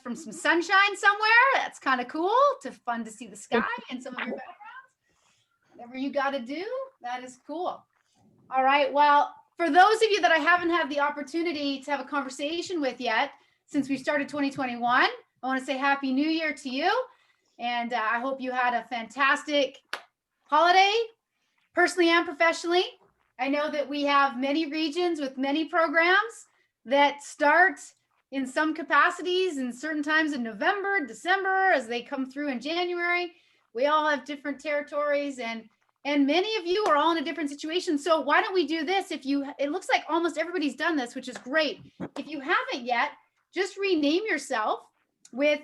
from some sunshine somewhere. That's kind of cool. Fun to see the sky and some of your backgrounds. Whatever you got to do, that is cool. All right. Well, for those of you that I haven't had the opportunity to have a conversation with yet, since we started 2021, I want to say Happy New Year to you. And I hope you had a fantastic holiday, personally and professionally. I know that we have many regions with many programs that start in some capacities in certain times in November, December, as they come through in January. We all have different territories, and many of you are all in a different situation. So why don't we do this? It looks like almost everybody's done this, which is great. If you haven't yet, just rename yourself with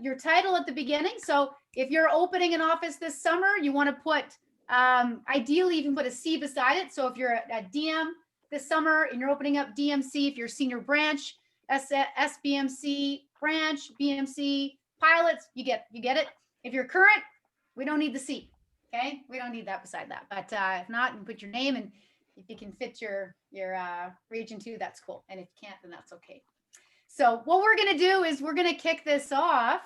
your title at the beginning. So if you're opening an office this summer, you want to put, ideally you can put a C beside it. So if you're a DM this summer and you're opening up DMC, if you're senior branch, SBMC branch, BMC pilots, you get it. If you're current, we don't need the C. Okay, we don't need that beside that. But if not, you put your name, and if you can fit your region too, that's cool. And if you can't, then that's okay. So what we're going to do is we're going to kick this off.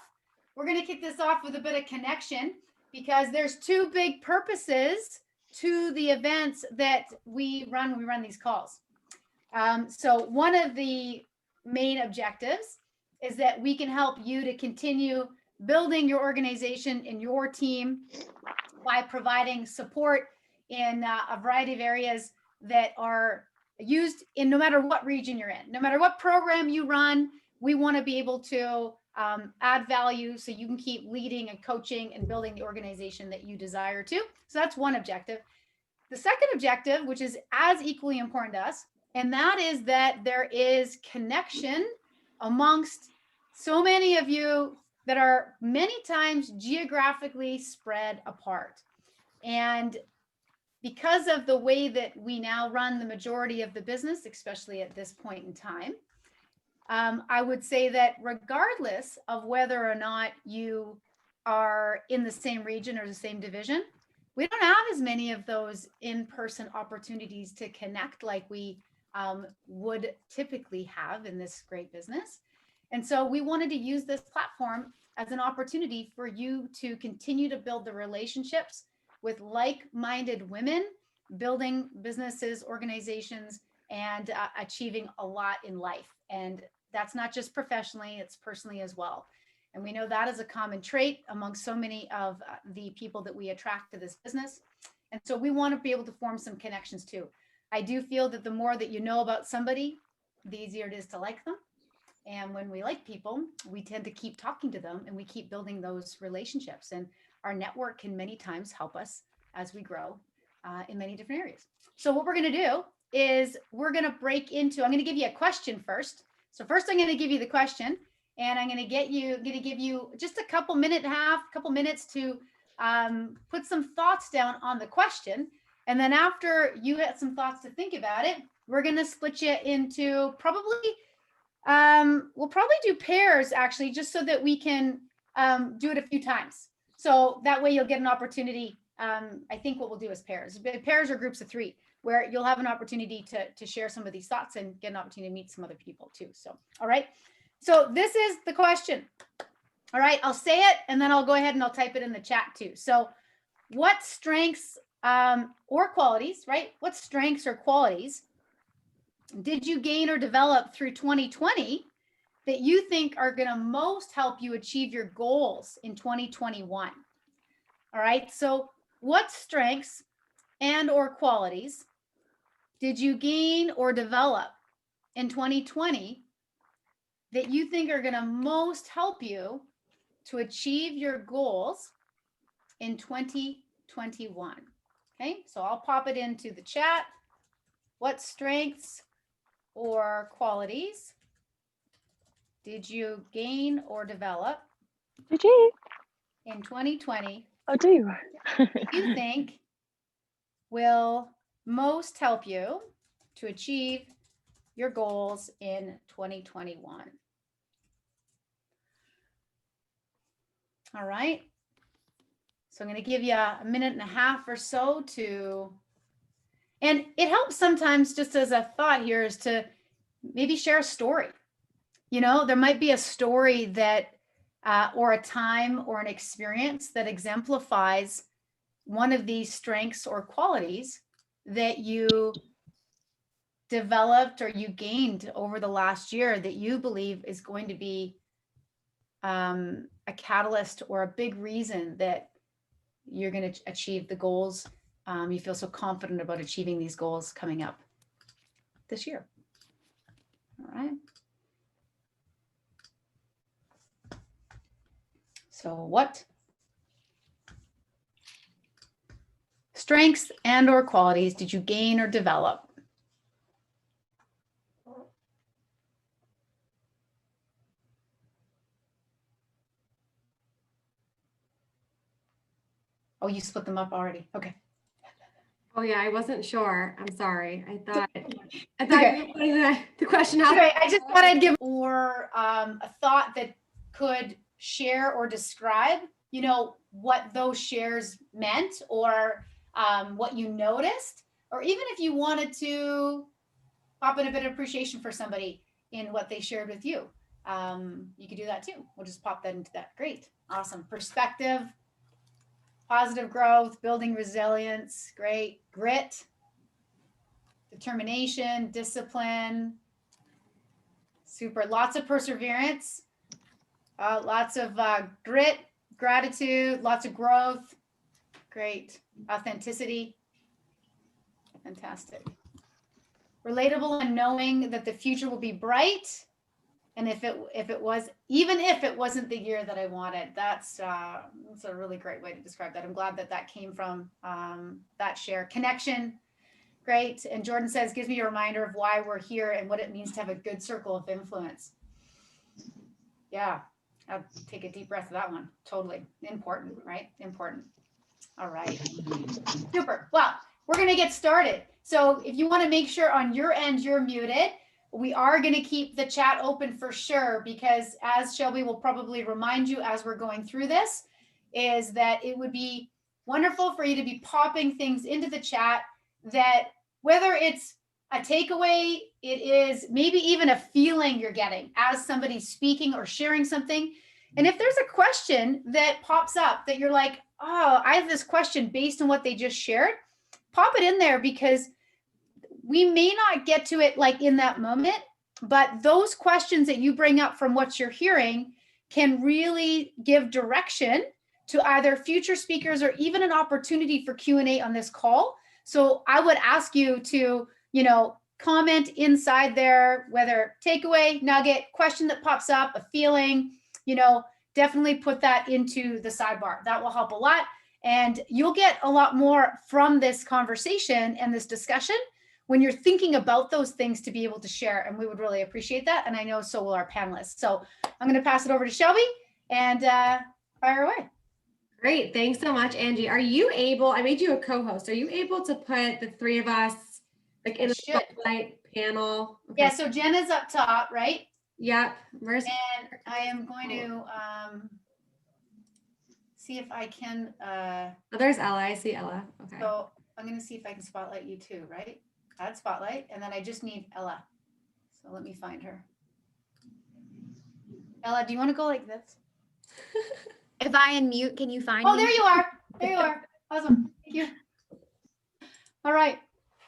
We're going to kick this off with a bit of connection, because there's two big purposes to the events that we run when we run these calls. So one of the main objectives is that we can help you to continue building your organization and your team by providing support in a variety of areas that are used in no matter what region you're in, no matter what program you run. We want to be able to add value so you can keep leading and coaching and building the organization that you desire to. So that's one objective. The second objective, which is as equally important to us, and that is that there is connection amongst so many of you that are many times geographically spread apart. And because of the way that we now run the majority of the business, especially at this point in time, I would say that regardless of whether or not you are in the same region or the same division, we don't have as many of those in-person opportunities to connect like we would typically have in this great business. And so we wanted to use this platform as an opportunity for you to continue to build the relationships with like-minded women, building businesses, organizations, and achieving a lot in life. And that's not just professionally, it's personally as well. And we know that is a common trait among so many of the people that we attract to this business. And so we want to be able to form some connections too. I do feel that the more that you know about somebody, the easier it is to like them. And when we like people, we tend to keep talking to them and we keep building those relationships. And our network can many times help us as we grow in many different areas. So what we're going to do is we're going to break into, I'm going to give you a question first. So first I'm going to give you the question, and I'm going to give you just a couple minutes to put some thoughts down on the question. And then after you get some thoughts to think about it, we're going to split you into we'll probably do pairs actually, just so that we can do it a few times. So that way you'll get an opportunity. I think what we'll do is pairs. Pairs are groups of three, where you'll have an opportunity to share some of these thoughts and get an opportunity to meet some other people too. So, all right. So this is the question. All right, I'll say it and then I'll go ahead and I'll type it in the chat too. So what strengths or qualities, right? What strengths or qualities did you gain or develop through 2020 that you think are going to most help you achieve your goals in 2021? All right, so what strengths and or qualities did you gain or develop in 2020 that you think are going to most help you to achieve your goals in 2021? Okay, so I'll pop it into the chat. What strengths or qualities did you gain or develop in 2020? I do. You think will most help you to achieve your goals in 2021? All right. So I'm going to give you a minute and a half or so to, and it helps sometimes, just as a thought here, is to maybe share a story. You know, there might be a story that, or a time or an experience that exemplifies one of these strengths or qualities that you developed or you gained over the last year that you believe is going to be a catalyst or a big reason that you're going to achieve the goals. You feel so confident about achieving these goals coming up this year. All right. So what strengths and or qualities did you gain or develop? Oh, you split them up already. Okay. Oh yeah, I wasn't sure. I'm sorry. I thought Okay. you were putting the question out. Okay, I just thought I'd give or a thought that could share or describe, you know, what those shares meant or what you noticed, or even if you wanted to pop in a bit of appreciation for somebody in what they shared with you. You could do that too. We'll just pop that into that. Great. Awesome. Perspective, positive growth, building resilience. Great. Grit, determination, discipline. Super. Lots of perseverance, lots of grit, gratitude, lots of growth. Great. Authenticity. Fantastic. Relatable and knowing that the future will be bright. And if it was, even if it wasn't the year that I wanted, that's a really great way to describe that. I'm glad that that came from that share. Connection, great. And Jordan says, gives me a reminder of why we're here and what it means to have a good circle of influence. Yeah, I'll take a deep breath of that one. Totally important, right? Important. All right. Super. Well, we're going to get started. So if you want to make sure on your end you're muted, we are going to keep the chat open for sure, because as Shelby will probably remind you as we're going through this, is that it would be wonderful for you to be popping things into the chat that whether it's a takeaway, it is maybe even a feeling you're getting as somebody's speaking or sharing something. And if there's a question that pops up that you're like, oh, I have this question based on what they just shared, pop it in there, because we may not get to it like in that moment, but those questions that you bring up from what you're hearing can really give direction to either future speakers or even an opportunity for Q&A on this call. So I would ask you to, you know, comment inside there, whether takeaway, nugget, question that pops up, a feeling, you know, definitely put that into the sidebar. That will help a lot. And you'll get a lot more from this conversation and this discussion when you're thinking about those things to be able to share. And we would really appreciate that. And I know so will our panelists. So I'm going to pass it over to Shelby and fire away. Great. Thanks so much, Angie. Are you able, I made you a co-host. Are you able to put the three of us like in a spotlight panel? Okay. Yeah. So Jenna's up top, right? Yep. And I am going to see if I can. Oh, there's Ella. I see Ella. Okay. So I'm going to see if I can spotlight you too, right? Add spotlight. And then I just need Ella. So let me find her. Ella, do you want to go like this? If I unmute, can you find me? Oh, there you are. There you are. Awesome. Thank you. All right.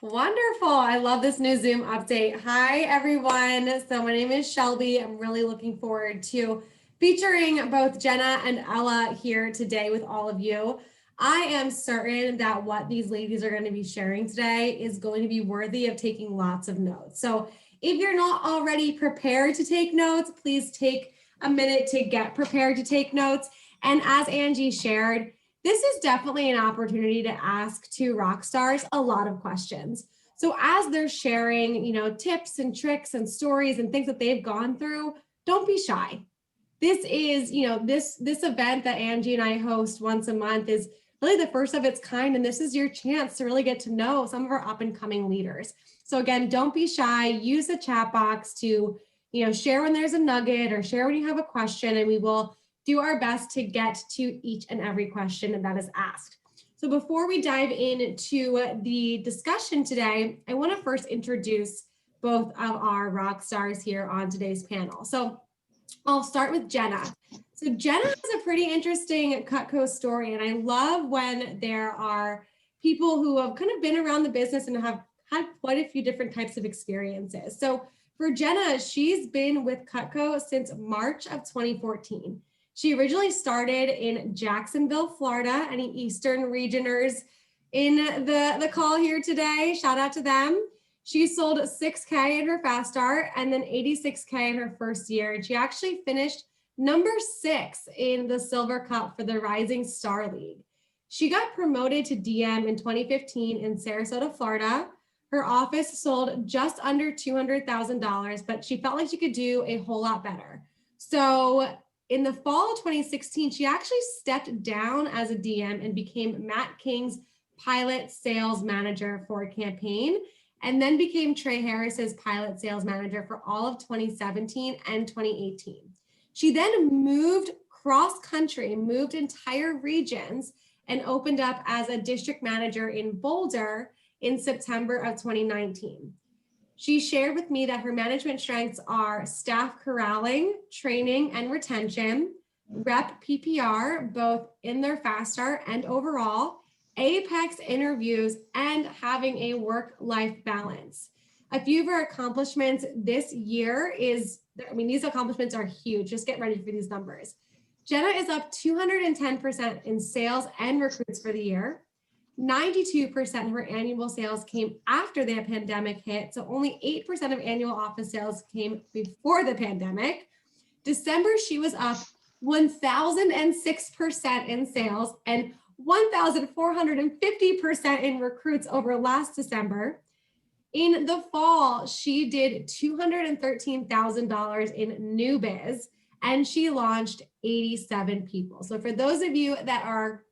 Wonderful. I love this new Zoom update. Hi, everyone. So my name is Shelby. I'm really looking forward to featuring both Jenna and Ella here today with all of you. I am certain that what these ladies are going to be sharing today is going to be worthy of taking lots of notes. So if you're not already prepared to take notes, please take a minute to get prepared to take notes. And as Angie shared, this is definitely an opportunity to ask two rock stars a lot of questions. So as they're sharing, you know, tips and tricks and stories and things that they've gone through, don't be shy. This is, you know, this event that Angie and I host once a month is really the first of its kind. And this is your chance to really get to know some of our up and coming leaders. So again, don't be shy. Use the chat box to, you know, share when there's a nugget or share when you have a question, and we will do our best to get to each and every question that is asked. So before we dive into the discussion today, I want to first introduce both of our rock stars here on today's panel. So I'll start with Jenna. So Jenna has a pretty interesting Cutco story, and I love when there are people who have kind of been around the business and have had quite a few different types of experiences. So for Jenna, she's been with Cutco since March of 2014. She originally started in Jacksonville, Florida. Any Eastern regioners in the call here today? Shout out to them. She sold 6K in her fast start and then 86K in her first year. And she actually finished number 6 in the Silver Cup for the Rising Star League. She got promoted to DM in 2015 in Sarasota, Florida. Her office sold just under $200,000, but she felt like she could do a whole lot better. So in the fall of 2016, she actually stepped down as a DM and became Matt King's pilot sales manager for a campaign, and then became Trey Harris's pilot sales manager for all of 2017 and 2018. She then moved cross country, moved entire regions, and opened up as a district manager in Boulder in September of 2019. She shared with me that her management strengths are staff corralling, training and retention, rep PPR, both in their fast start and overall, Apex interviews, and having a work-life balance. A few of her accomplishments this year these accomplishments are huge. Just get ready for these numbers. Jenna is up 210% in sales and recruits for the year. 92% of her annual sales came after the pandemic hit, so only 8% of annual office sales came before the pandemic. December, she was up 1,006% in sales and 1,450% in recruits over last December. In the fall, she did $213,000 in new biz, and she launched 87 people. So for those of you that are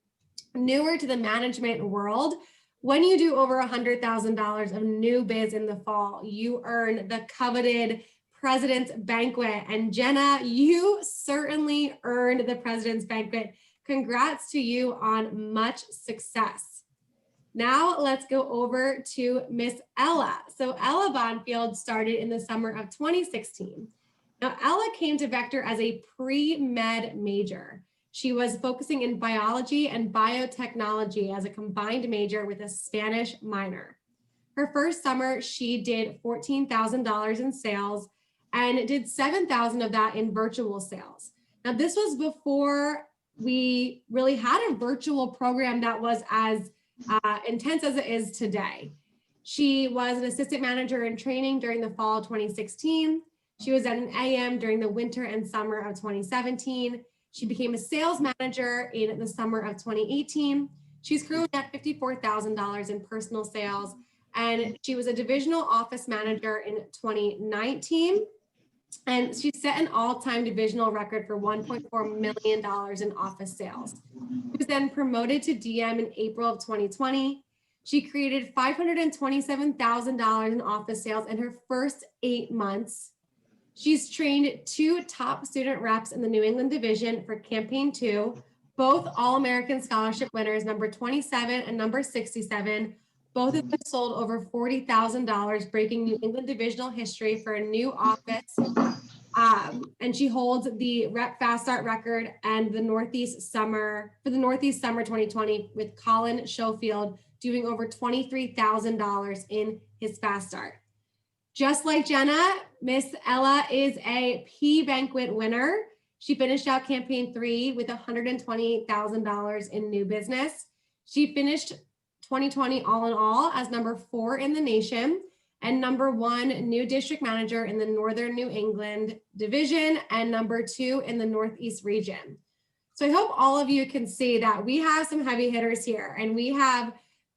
newer to the management world, when you do over $100,000 of new biz in the fall, you earn the coveted President's Banquet. And Jenna, you certainly earned the President's Banquet. Congrats to you on much success. Now let's go over to Miss Ella. So Ella Bonfield started in the summer of 2016. Now Ella came to Vector as a pre-med major. She was focusing in biology and biotechnology as a combined major with a Spanish minor. Her first summer, she did $14,000 in sales and did $7,000 of that in virtual sales. Now this was before we really had a virtual program that was as intense as it is today. She was an assistant manager in training during the fall of 2016. She was at an AM during the winter and summer of 2017. She became a sales manager in the summer of 2018. She's currently at $54,000 in personal sales, and she was a divisional office manager in 2019. And she set an all-time divisional record for $1.4 million in office sales. She was then promoted to DM in April of 2020. She created $527,000 in office sales in her first 8 months. She's trained 2 top student reps in the New England division for Campaign 2, both All-American Scholarship winners, number 27 and number 67. Both of them sold over $40,000, breaking New England divisional history for a new office. And she holds the rep fast start record and the Northeast Summer 2020 with Colin Schofield doing over $23,000 in his fast start. Just like Jenna, Miss Ella is a P Banquet winner. She finished out campaign 3 with $128,000 in new business. She finished 2020 all in all as number 4 in the nation and number 1 new district manager in the Northern New England division and number 2 in the Northeast region. So I hope all of you can see that we have some heavy hitters here, and we have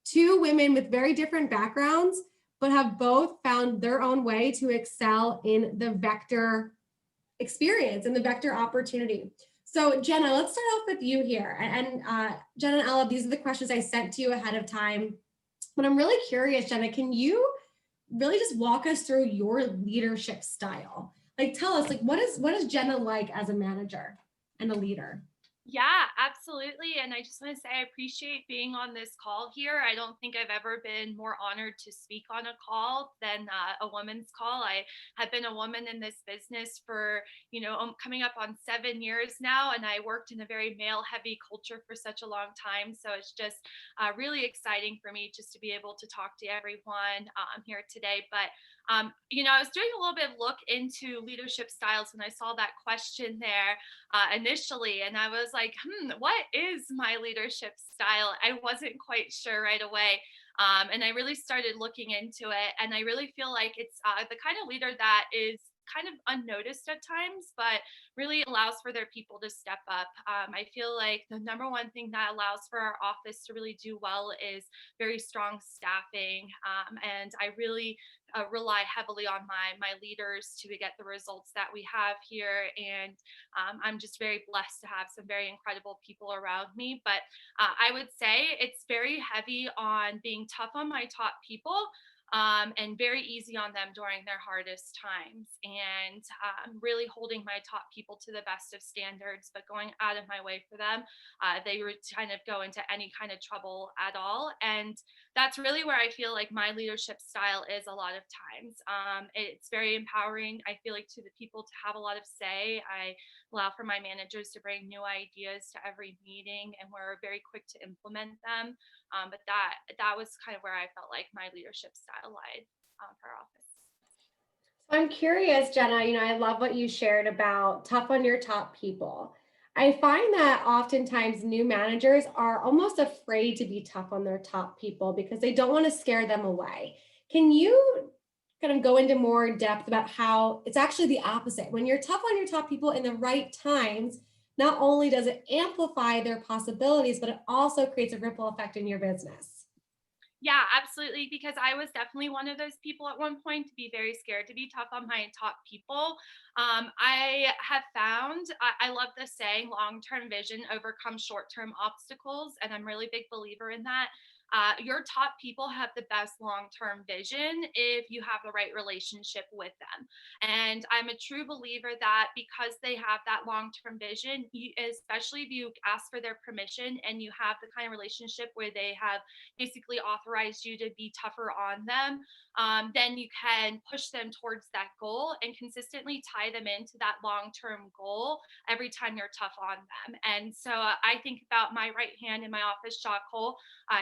2 women with very different backgrounds, but have both found their own way to excel in the Vector experience and the Vector opportunity. So Jenna, let's start off with you here. And Jenna and Ella, these are the questions I sent to you ahead of time. But I'm really curious, Jenna, can you really just walk us through your leadership style? Like, tell us, like, what is Jenna like as a manager and a leader? Yeah, absolutely. And I just want to say I appreciate being on this call here. I don't think I've ever been more honored to speak on a call than a woman's call. I have been a woman in this business for, coming up on 7 years now, and I worked in a very male heavy culture for such a long time. So it's just really exciting for me just to be able to talk to everyone here today. But I was doing a little bit of look into leadership styles when I saw that question there initially. And I was like, what is my leadership style? I wasn't quite sure right away. And I really started looking into it. And I really feel like it's the kind of leader that is kind of unnoticed at times, but really allows for their people to step up. I feel like the number one thing that allows for our office to really do well is very strong staffing. And I really rely heavily on my leaders to get the results that we have here. And I'm just very blessed to have some very incredible people around me. But I would say it's very heavy on being tough on my top people. And very easy on them during their hardest times, and really holding my top people to the best of standards, but going out of my way for them. They would kind of go into any kind of trouble at all. And that's really where I feel like my leadership style is a lot of times. It's very empowering, I feel like, to the people to have a lot of say. I allow for my managers to bring new ideas to every meeting, and we're very quick to implement them. But that was kind of where I felt like my leadership style lied for our office. So I'm curious, Jenna, I love what you shared about tough on your top people. I find that oftentimes new managers are almost afraid to be tough on their top people because they don't want to scare them away. Can you kind of go into more depth about how it's actually the opposite? When you're tough on your top people in the right times, not only does it amplify their possibilities, but it also creates a ripple effect in your business. Yeah, absolutely. Because I was definitely one of those people at one point to be very scared to be tough on my top people. I have found, I love the saying, long term vision overcomes short term obstacles. And I'm really big believer in that. Your top people have the best long term vision if you have the right relationship with them. And I'm a true believer that because they have that long term vision, especially if you ask for their permission and you have the kind of relationship where they have basically authorized you to be tougher on them, then you can push them towards that goal and consistently tie them into that long term goal every time you're tough on them. And so I think about my right hand in my office, Shaw Cole.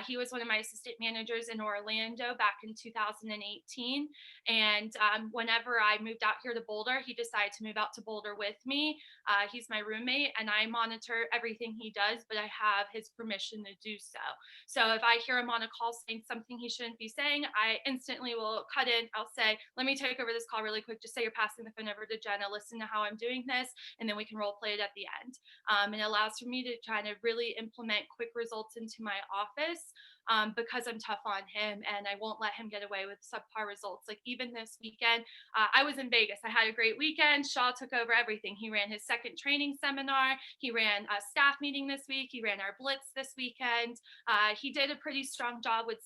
He was one of my assistant managers in Orlando back in 2018. And whenever I moved out here to Boulder, he decided to move out to Boulder with me. He's my roommate, and I monitor everything he does, but I have his permission to do so. So if I hear him on a call saying something he shouldn't be saying, I instantly will cut in. I'll say, let me take over this call really quick. Just say you're passing the phone over to Jenna. Listen to how I'm doing this, and then we can role play it at the end. And it allows for me to kind of really implement quick results into my office because I'm tough on him, and I won't let him get away with subpar results. Like even this weekend, I was in Vegas. I had a great weekend. Shaw took over everything. He ran his second training seminar. He ran a staff meeting this week. He ran our blitz this weekend. He did a pretty strong job with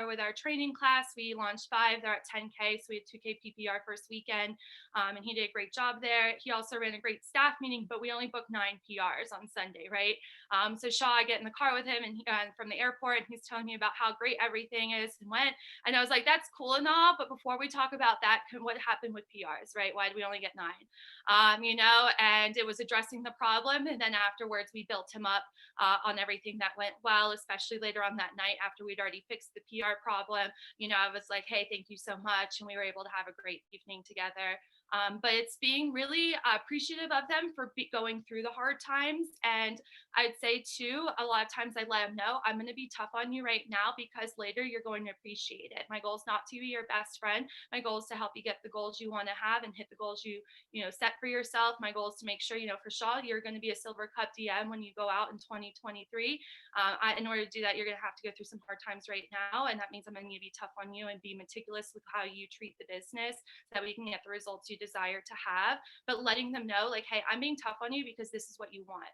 with our training class. We launched 5. They're at 10K, so we had 2K PPR first weekend, and he did a great job there. He also ran a great staff meeting, but we only booked 9 PRs on Sunday, right? So Shaw, I get in the car with him and from the airport, and he's telling me about how great everything is and went. And I was like, that's cool and all, but before we talk about that, what happened with PRs, right? Why did we only get 9? And it was addressing the problem. And then afterwards, we built him up on everything that went well, especially later on that night after we'd already fixed the PR problem. I was like, hey, thank you so much. And we were able to have a great evening together. But it's being really appreciative of them for going through the hard times. And I'd say too, a lot of times I let them know, I'm going to be tough on you right now because later you're going to appreciate it. My goal is not to be your best friend. My goal is to help you get the goals you want to have and hit the goals you set for yourself. My goal is to make sure, for Shaw, you're going to be a Silver Cup DM when you go out in 2023. In order to do that, you're going to have to go through some hard times right now. And that means I'm going to be tough on you and be meticulous with how you treat the business so that we can get the results you desire to have. But letting them know, like, hey, I'm being tough on you because this is what you want.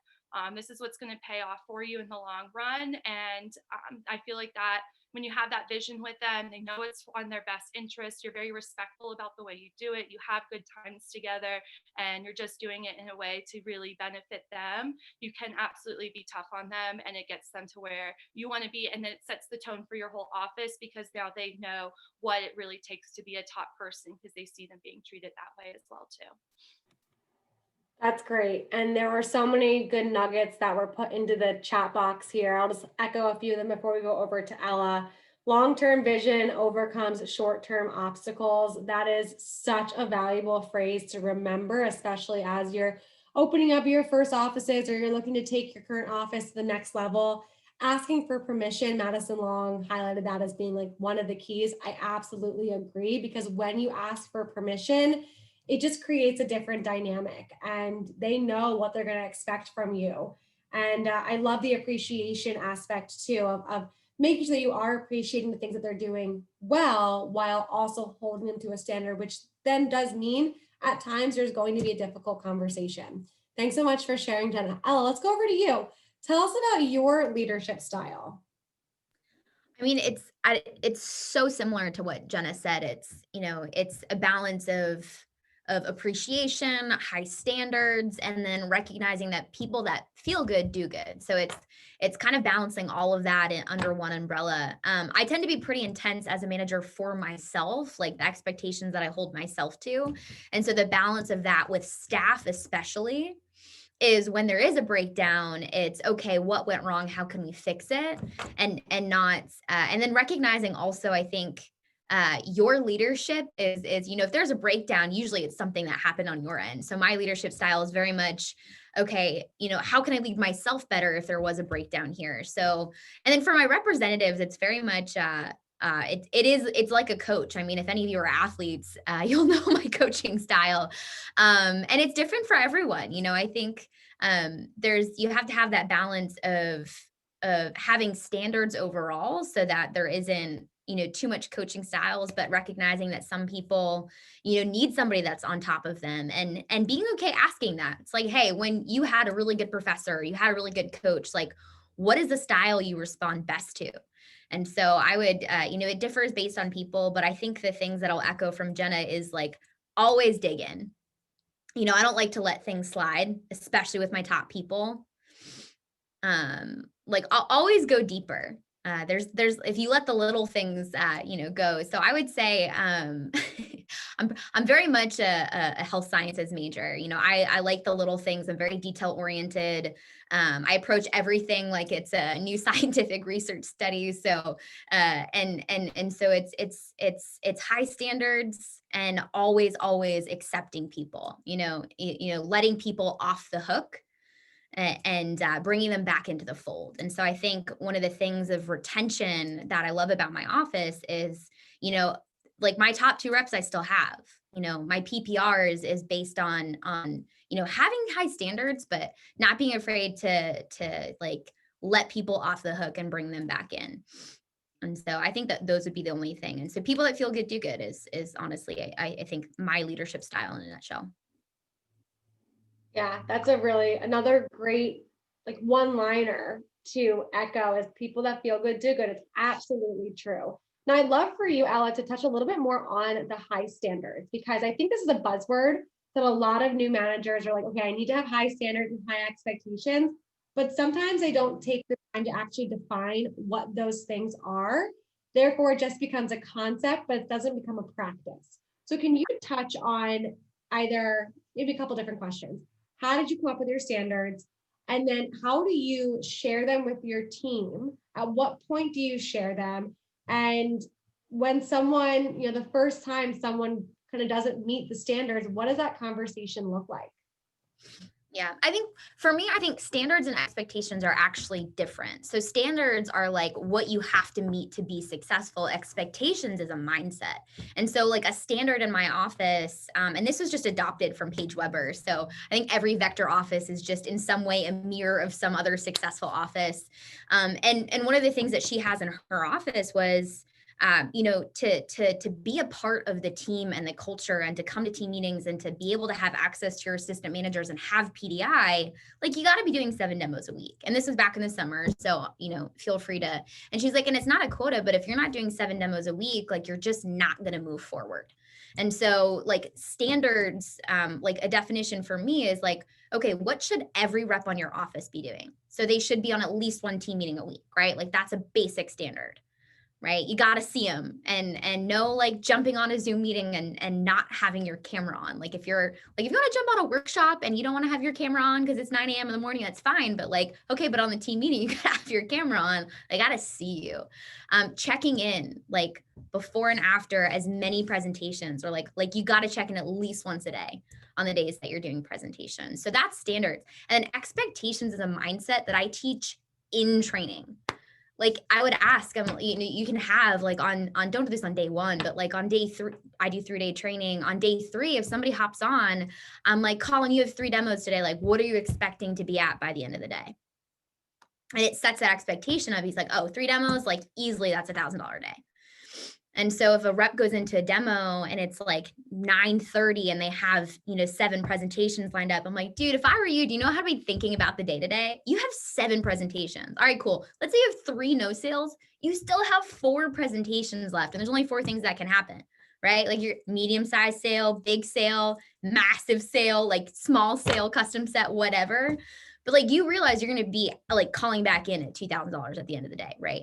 This is what's going to pay off for you in the long run. And I feel like that when you have that vision with them, they know it's on their best interest. You're very respectful about the way you do it. You have good times together, and you're just doing it in a way to really benefit them. You can absolutely be tough on them, and it gets them to where you want to be. And then it sets the tone for your whole office, because now they know what it really takes to be a top person, because they see them being treated that way as well too. That's great. And there were so many good nuggets that were put into the chat box here. I'll just echo a few of them before we go over to Ella. Long-term vision overcomes short-term obstacles. That is such a valuable phrase to remember, especially as you're opening up your first offices or you're looking to take your current office to the next level. Asking for permission, Madison Long highlighted that as being like one of the keys. I absolutely agree, because when you ask for permission, it just creates a different dynamic, and they know what they're going to expect from you. And I love the appreciation aspect too of making sure that you are appreciating the things that they're doing well, while also holding them to a standard, which then does mean at times there's going to be a difficult conversation. Thanks so much for sharing, Jenna. Ella, let's go over to you. Tell us about your leadership style. I mean, it's so similar to what Jenna said. It's a balance of appreciation, high standards, and then recognizing that people that feel good do good. So it's kind of balancing all of that under one umbrella. I tend to be pretty intense as a manager for myself, like the expectations that I hold myself to. And so the balance of that with staff, especially, is when there is a breakdown, it's okay, what went wrong? How can we fix it? And not, and then recognizing also, I think, your leadership is, if there's a breakdown, usually it's something that happened on your end. So my leadership style is very much, okay, how can I lead myself better if there was a breakdown here? So, and then for my representatives, it's very much, it's like a coach. I mean, if any of you are athletes, you'll know my coaching style. And it's different for everyone. I think you have to have that balance of having standards overall, so that there isn't too much coaching styles, but recognizing that some people need somebody that's on top of them, and being okay asking that. It's like, hey, when you had a really good professor, you had a really good coach, like, what is the style you respond best to? And so I would, it differs based on people, but I think the things that I'll echo from Jenna is like, always dig in. I don't like to let things slide, especially with my top people. Like, I'll always go deeper. There's if you let the little things go. So I would say I'm very much a health sciences major. I like the little things. I'm very detail oriented. I approach everything like it's a new scientific research study. So and so it's high standards, and always accepting people. Letting people off the hook, and bringing them back into the fold. And so I think one of the things of retention that I love about my office is, like my top 2 reps I still have. My PPR is based on having high standards, but not being afraid to like let people off the hook and bring them back in. And so I think that those would be the only thing. And so people that feel good do good is honestly, I think, my leadership style in a nutshell. Yeah, that's another great like one-liner to echo, is people that feel good do good. It's absolutely true. Now, I'd love for you, Ella, to touch a little bit more on the high standards, because I think this is a buzzword that a lot of new managers are like, okay, I need to have high standards and high expectations, but sometimes they don't take the time to actually define what those things are. Therefore, it just becomes a concept, but it doesn't become a practice. So can you touch on either, maybe a couple different questions? How did you come up with your standards? And then how do you share them with your team? At what point do you share them? And when someone, the first time someone kind of doesn't meet the standards, what does that conversation look like? Yeah, I think for me, standards and expectations are actually different. So standards are like what you have to meet to be successful. Expectations is a mindset. And so like a standard in my office, and this was just adopted from Paige Weber. So I think every vector office is just in some way a mirror of some other successful office. And one of the things that she has in her office was to be a part of the team and the culture and to come to team meetings and to be able to have access to your assistant managers and have PDI, like you got to be doing 7 demos a week. And this was back in the summer. So, feel free to, and she's like, and it's not a quota, but if you're not doing 7 demos a week, like you're just not going to move forward. And so like standards, like a definition for me is like, okay, what should every rep on your office be doing? So they should be on at least 1 team meeting a week, right? Like that's a basic standard, right? You got to see them and no like jumping on a Zoom meeting and not having your camera on. Like if you want to jump on a workshop and you don't want to have your camera on because it's 9 a.m. in the morning, that's fine. But like, okay, but on the team meeting, you got to have your camera on. I got to see you. Checking in like before and after as many presentations, or like you got to check in at least once a day on the days that you're doing presentations. So that's standards. And then expectations is a mindset that I teach in training. Like I would ask them, you can have like on don't do this on day 1, but like on day 3, I do 3-day training. On day 3, if somebody hops on, I'm like, Colin, you have 3 demos today. Like, what are you expecting to be at by the end of the day? And it sets that expectation of, he's like, oh, 3 demos, like easily that's $1,000 a day. And so if a rep goes into a demo and it's like 9:30 and they have, 7 presentations lined up, I'm like, dude, if I were you, do you know how to be thinking about the day to day? You have 7 presentations. All right, cool. Let's say you have 3 no sales. You still have 4 presentations left. And there's only 4 things that can happen, right? Like your medium size sale, big sale, massive sale, like small sale, custom set, whatever. But like you realize you're going to be like calling back in at $2,000 at the end of the day, right?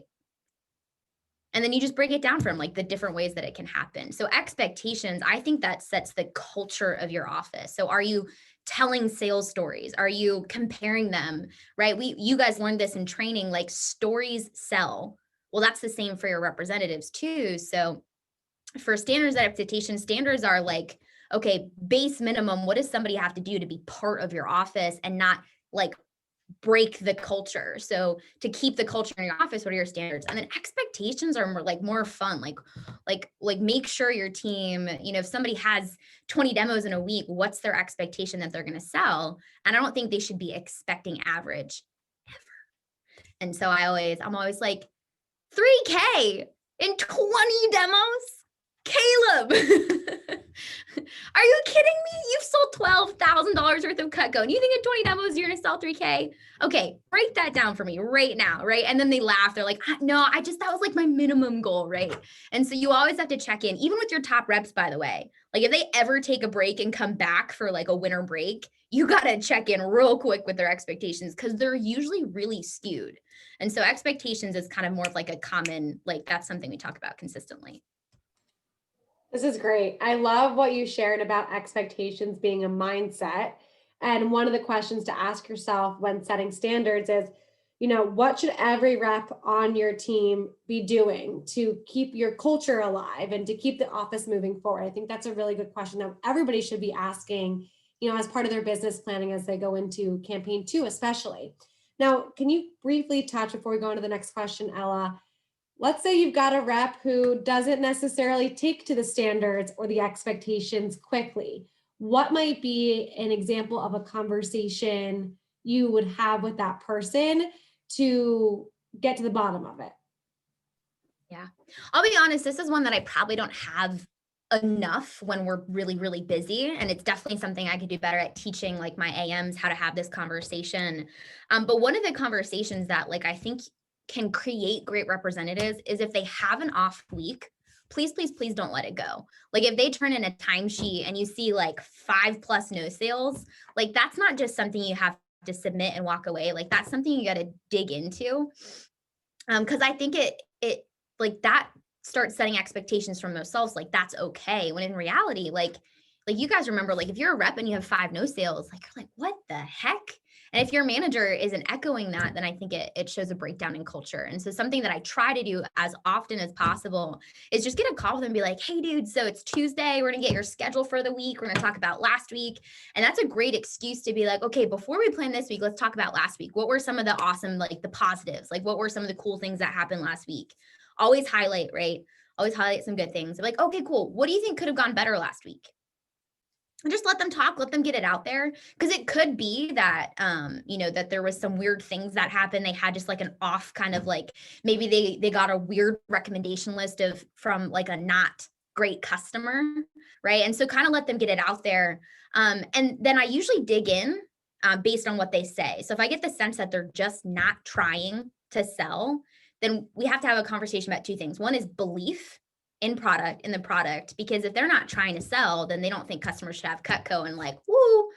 And then you just break it down from like the different ways that it can happen. So expectations, I think that sets the culture of your office. So are you telling sales stories? Are you comparing them, right? You guys learned this in training, like stories sell. Well, that's the same for your representatives too. So for standards expectations, standards are like, okay, base minimum, what does somebody have to do to be part of your office and not like break the culture? So to keep the culture in your office, what are your standards? And then expectations are more fun. Like make sure your team, if somebody has 20 demos in a week, what's their expectation that they're going to sell? And I don't think they should be expecting average ever. And so I'm always like 3K in 20 demos. Caleb, are you kidding me? You've sold $12,000 worth of Cutco. And you think in 20 demos, you're going to sell 3K? Okay, break that down for me right now, right? And then they laugh. They're like, no, that was like my minimum goal, right? And so you always have to check in, even with your top reps, by the way. Like if they ever take a break and come back for like a winter break, you got to check in real quick with their expectations because they're usually really skewed. And so expectations is kind of more of like a common, like that's something we talk about consistently. This is great. I love what you shared about expectations being a mindset. And one of the questions to ask yourself when setting standards is, what should every rep on your team be doing to keep your culture alive and to keep the office moving forward? I think that's a really good question that everybody should be asking, as part of their business planning as they go into campaign 2, especially. Now, can you briefly touch before we go on to the next question, Ella? Let's say you've got a rep who doesn't necessarily take to the standards or the expectations quickly. What might be an example of a conversation you would have with that person to get to the bottom of it? Yeah, I'll be honest, this is one that I probably don't have enough when we're really, really busy. And it's definitely something I could do better at teaching like my AMs how to have this conversation. But one of the conversations that like I think can create great representatives is if they have an off week, please, please, please don't let it go. Like if they turn in a timesheet and you see like 5+ no sales, like that's not just something you have to submit and walk away. Like that's something you got to dig into. Cause I think it like that starts setting expectations from themselves. Like that's okay. When in reality, like you guys remember, like if you're a rep and you have 5 no sales, like you're like, what the heck? And if your manager isn't echoing that, then I think it shows a breakdown in culture. And so something that I try to do as often as possible is just get a call with them and be like, hey dude, so it's Tuesday. We're gonna get your schedule for the week. We're gonna talk about last week. And that's a great excuse to be like, okay, before we plan this week, let's talk about last week. What were some of the awesome, like the positives? Like what were some of the cool things that happened last week? Always highlight, right? Always highlight some good things. Like, okay, cool. What do you think could have gone better last week? just let them talk, let them get it out there. Cause it could be that, that there was some weird things that happened. They had just like an off kind of like, maybe they got a weird recommendation list from like a not great customer. Right. And so kind of let them get it out there. And then I usually dig in based on what they say. So if I get the sense that they're just not trying to sell, then we have to have a conversation about two things. One is belief in the product, because if they're not trying to sell, then they don't think customers should have Cutco and like, woo,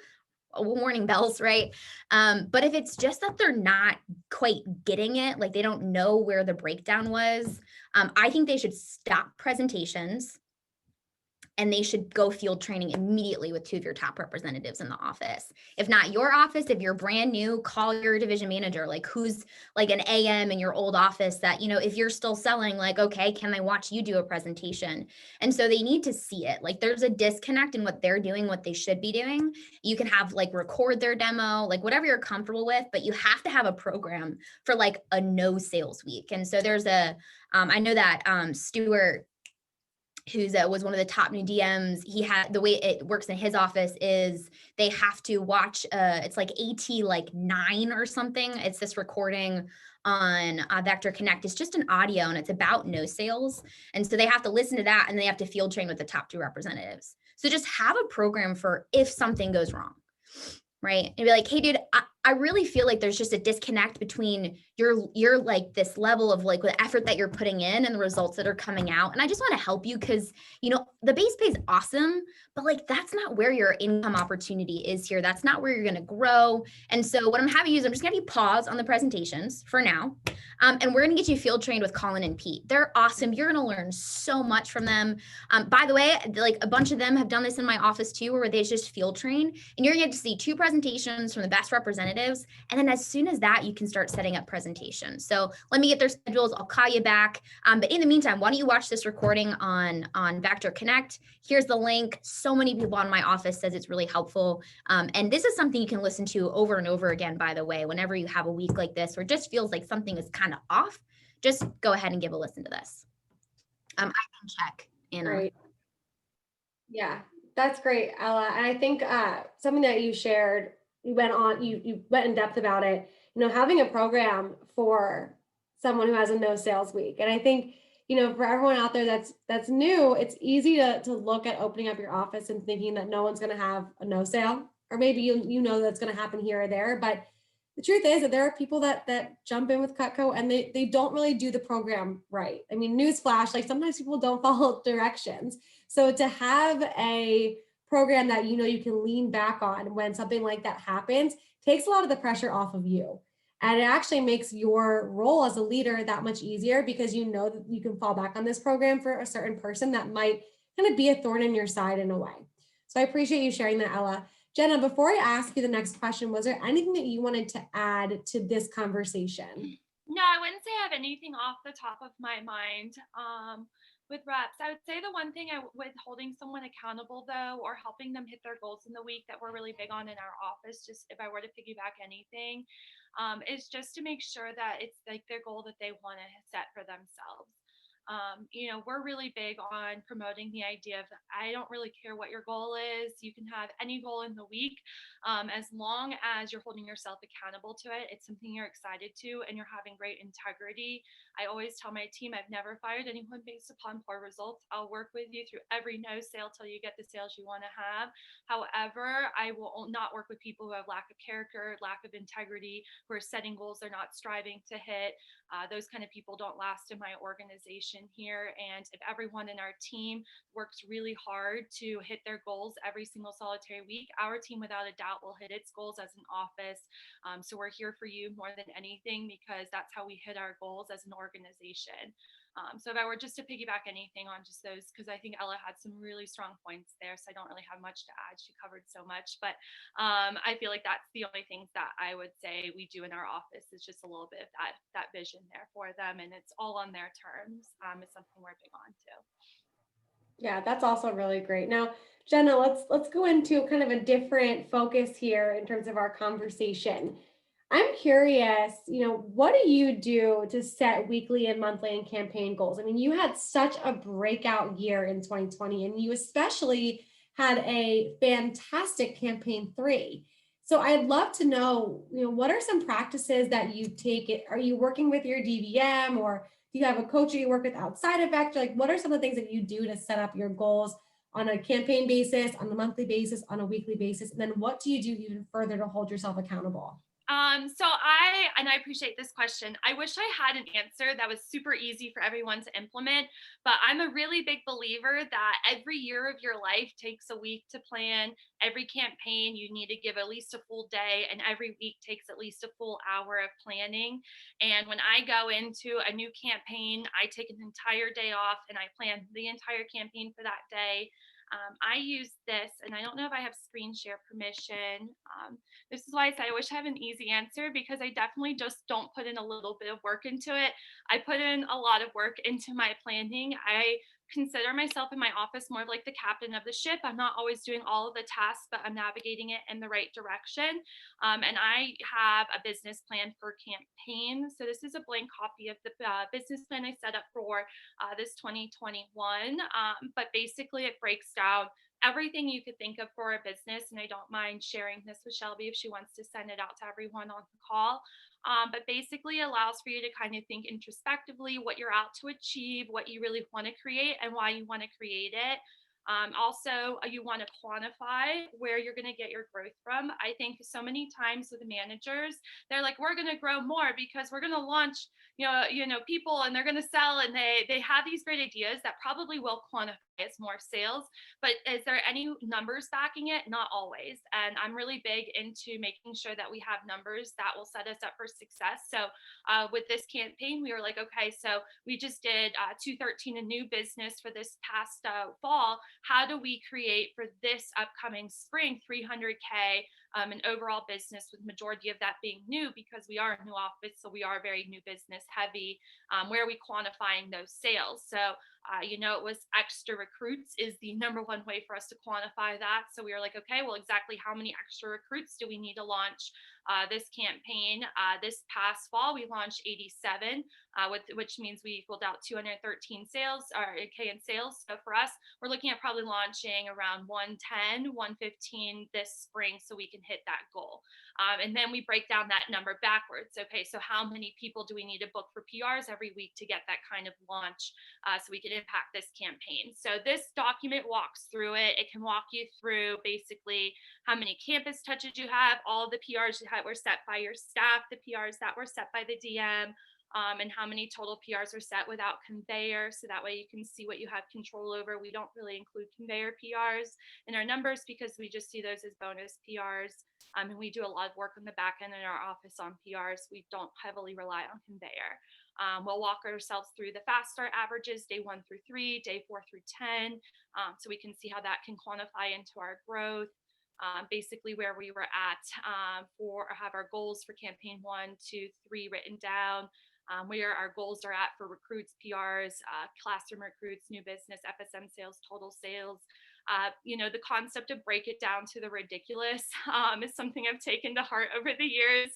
warning bells, right? But if it's just that they're not quite getting it, like they don't know where the breakdown was, I think they should stop presentations and they should go field training immediately with two of your top representatives in the office. If not your office, if you're brand new, call your division manager, like who's like an AM in your old office that, if you're still selling, like, okay, can they watch you do a presentation? And so they need to see it. Like there's a disconnect in what they're doing, what they should be doing. You can have like record their demo, like whatever you're comfortable with, but you have to have a program for like a no sales week. And so there's I know that Stuart, who's was one of the top new DMs, he had, the way it works in his office is they have to watch it's like AT like 9 or something. It's this recording on Vector Connect. It's just an audio and it's about no sales. And so they have to listen to that and they have to field train with the top 2 representatives. So just have a program for if something goes wrong. Right. And be like, hey, dude, I really feel like there's just a disconnect between your like this level of like the effort that you're putting in and the results that are coming out. And I just want to help you because, the base pay is awesome, but like, that's not where your income opportunity is here. That's not where you're going to grow. And so what I'm having you is I'm just going to pause on the presentations for now. And we're going to get you field trained with Colin and Pete. They're awesome. You're going to learn so much from them. By the way, like a bunch of them have done this in my office too, where they just field train and you're going to get to see 2 presentations from the best representatives. And then as soon as that, you can start setting up presentations. So let me get their schedules. I'll call you back. But in the meantime, why don't you watch this recording on Vector Connect? Here's the link. So many people in my office says it's really helpful. And this is something you can listen to over and over again, by the way, whenever you have a week like this, or just feels like something is kind of off, just go ahead and give a listen to this. I can check. Great. Yeah, that's great, Ella. And I think something that you shared, you went in depth about it, having a program for someone who has a no sales week. And I think, for everyone out there that's new, it's easy to look at opening up your office and thinking that no one's going to have a no sale, or maybe that's going to happen here or there. But the truth is that there are people that jump in with Cutco and they don't really do the program right. I mean, newsflash, like sometimes people don't follow directions. So to have a program that you can lean back on when something like that happens takes a lot of the pressure off of you. And it actually makes your role as a leader that much easier because you know that you can fall back on this program for a certain person that might kind of be a thorn in your side in a way. So I appreciate you sharing that, Ella. Jenna, before I ask you the next question, was there anything that you wanted to add to this conversation? No, I wouldn't say I have anything off the top of my mind. With reps, I would say the one thing with holding someone accountable though, or helping them hit their goals in the week that we're really big on in our office, just if I were to piggyback anything, is just to make sure that it's like their goal that they want to set for themselves. We're really big on promoting the idea of I don't really care what your goal is. You can have any goal in the week as long as you're holding yourself accountable to it. It's something you're excited to and you're having great integrity. I always tell my team I've never fired anyone based upon poor results. I'll work with you through every no sale till you get the sales you want to have. However, I will not work with people who have lack of character, lack of integrity, who are setting goals they're not striving to hit. Those kind of people don't last in my organization here. And if everyone in our team works really hard to hit their goals every single solitary week, our team without a doubt will hit its goals as an office. So we're here for you more than anything because that's how we hit our goals as an organization. So if I were just to piggyback anything on just those, because I think Ella had some really strong points there, so I don't really have much to add. She covered so much, but I feel like that's the only things that I would say we do in our office is just a little bit of that vision there for them, and it's all on their terms. It's something we're big on too. Yeah, that's also really great. Now, Jenna, let's go into kind of a different focus here in terms of our conversation. I'm curious, what do you do to set weekly and monthly and campaign goals? I mean, you had such a breakout year in 2020, and you especially had a fantastic campaign 3. So I'd love to know, what are some practices that you take it? Are you working with your DVM, or do you have a coach you work with outside of Vector? Like, what are some of the things that you do to set up your goals on a campaign basis, on a monthly basis, on a weekly basis? And then what do you do even further to hold yourself accountable? And I appreciate this question. I wish I had an answer that was super easy for everyone to implement, but I'm a really big believer that every year of your life takes a week to plan. Every campaign, you need to give at least a full day, and every week takes at least a full hour of planning. And when I go into a new campaign, I take an entire day off and I plan the entire campaign for that day. I use this, and I don't know if I have screen share permission. This is why I say I wish I had an easy answer, because I definitely just don't put in a little bit of work into it. I put in a lot of work into my planning. I consider myself in my office more of like the captain of the ship. I'm not always doing all of the tasks, but I'm navigating it in the right direction. And I have a business plan for campaign. So this is a blank copy of the business plan I set up for this 2021. But basically, it breaks down everything you could think of for a business. And I don't mind sharing this with Shelby if she wants to send it out to everyone on the call. But basically allows for you to kind of think introspectively what you're out to achieve, what you really want to create, and why you want to create it. Also, you want to quantify where you're going to get your growth from. I think so many times with managers, they're like, we're going to grow more because we're going to launch, people, and they're going to sell, and they have these great ideas that probably will quantify as more sales. But is there any numbers backing it? Not always. And I'm really big into making sure that we have numbers that will set us up for success. So with this campaign, we were like, okay, so we just did 213, a new business for this past fall. How do we create for this upcoming spring 300K, an overall business, with majority of that being new, because we are a new office, so we are very new business heavy. Where are we quantifying those sales? So it was extra recruits is the number one way for us to quantify that. So we were like, okay, well, exactly how many extra recruits do we need to launch this campaign? This past fall, we launched 87, which means we equaled out 213 sales, or K in sales. So for us, we're looking at probably launching around 110, 115 this spring, so we can hit that goal. And then we break down that number backwards. Okay, so how many people do we need to book for PRs every week to get that kind of launch, so we can impact this campaign? So this document walks through it. It can walk you through basically how many campus touches you have, all the PRs that were set by your staff, the PRs that were set by the DM, and how many total PRs are set without conveyor. So that way you can see what you have control over. We don't really include conveyor PRs in our numbers because we just see those as bonus PRs. And we do a lot of work on the back end in our office on PRs. We don't heavily rely on conveyor. We'll walk ourselves through the fast start averages, day 1 through 3, day 4 through 10, so we can see how that can quantify into our growth. Basically where we were at have our goals for campaign 1, 2, 3 written down, where our goals are at for recruits, PRs, classroom recruits, new business, FSM sales, total sales. The concept of break it down to the ridiculous is something I've taken to heart over the years.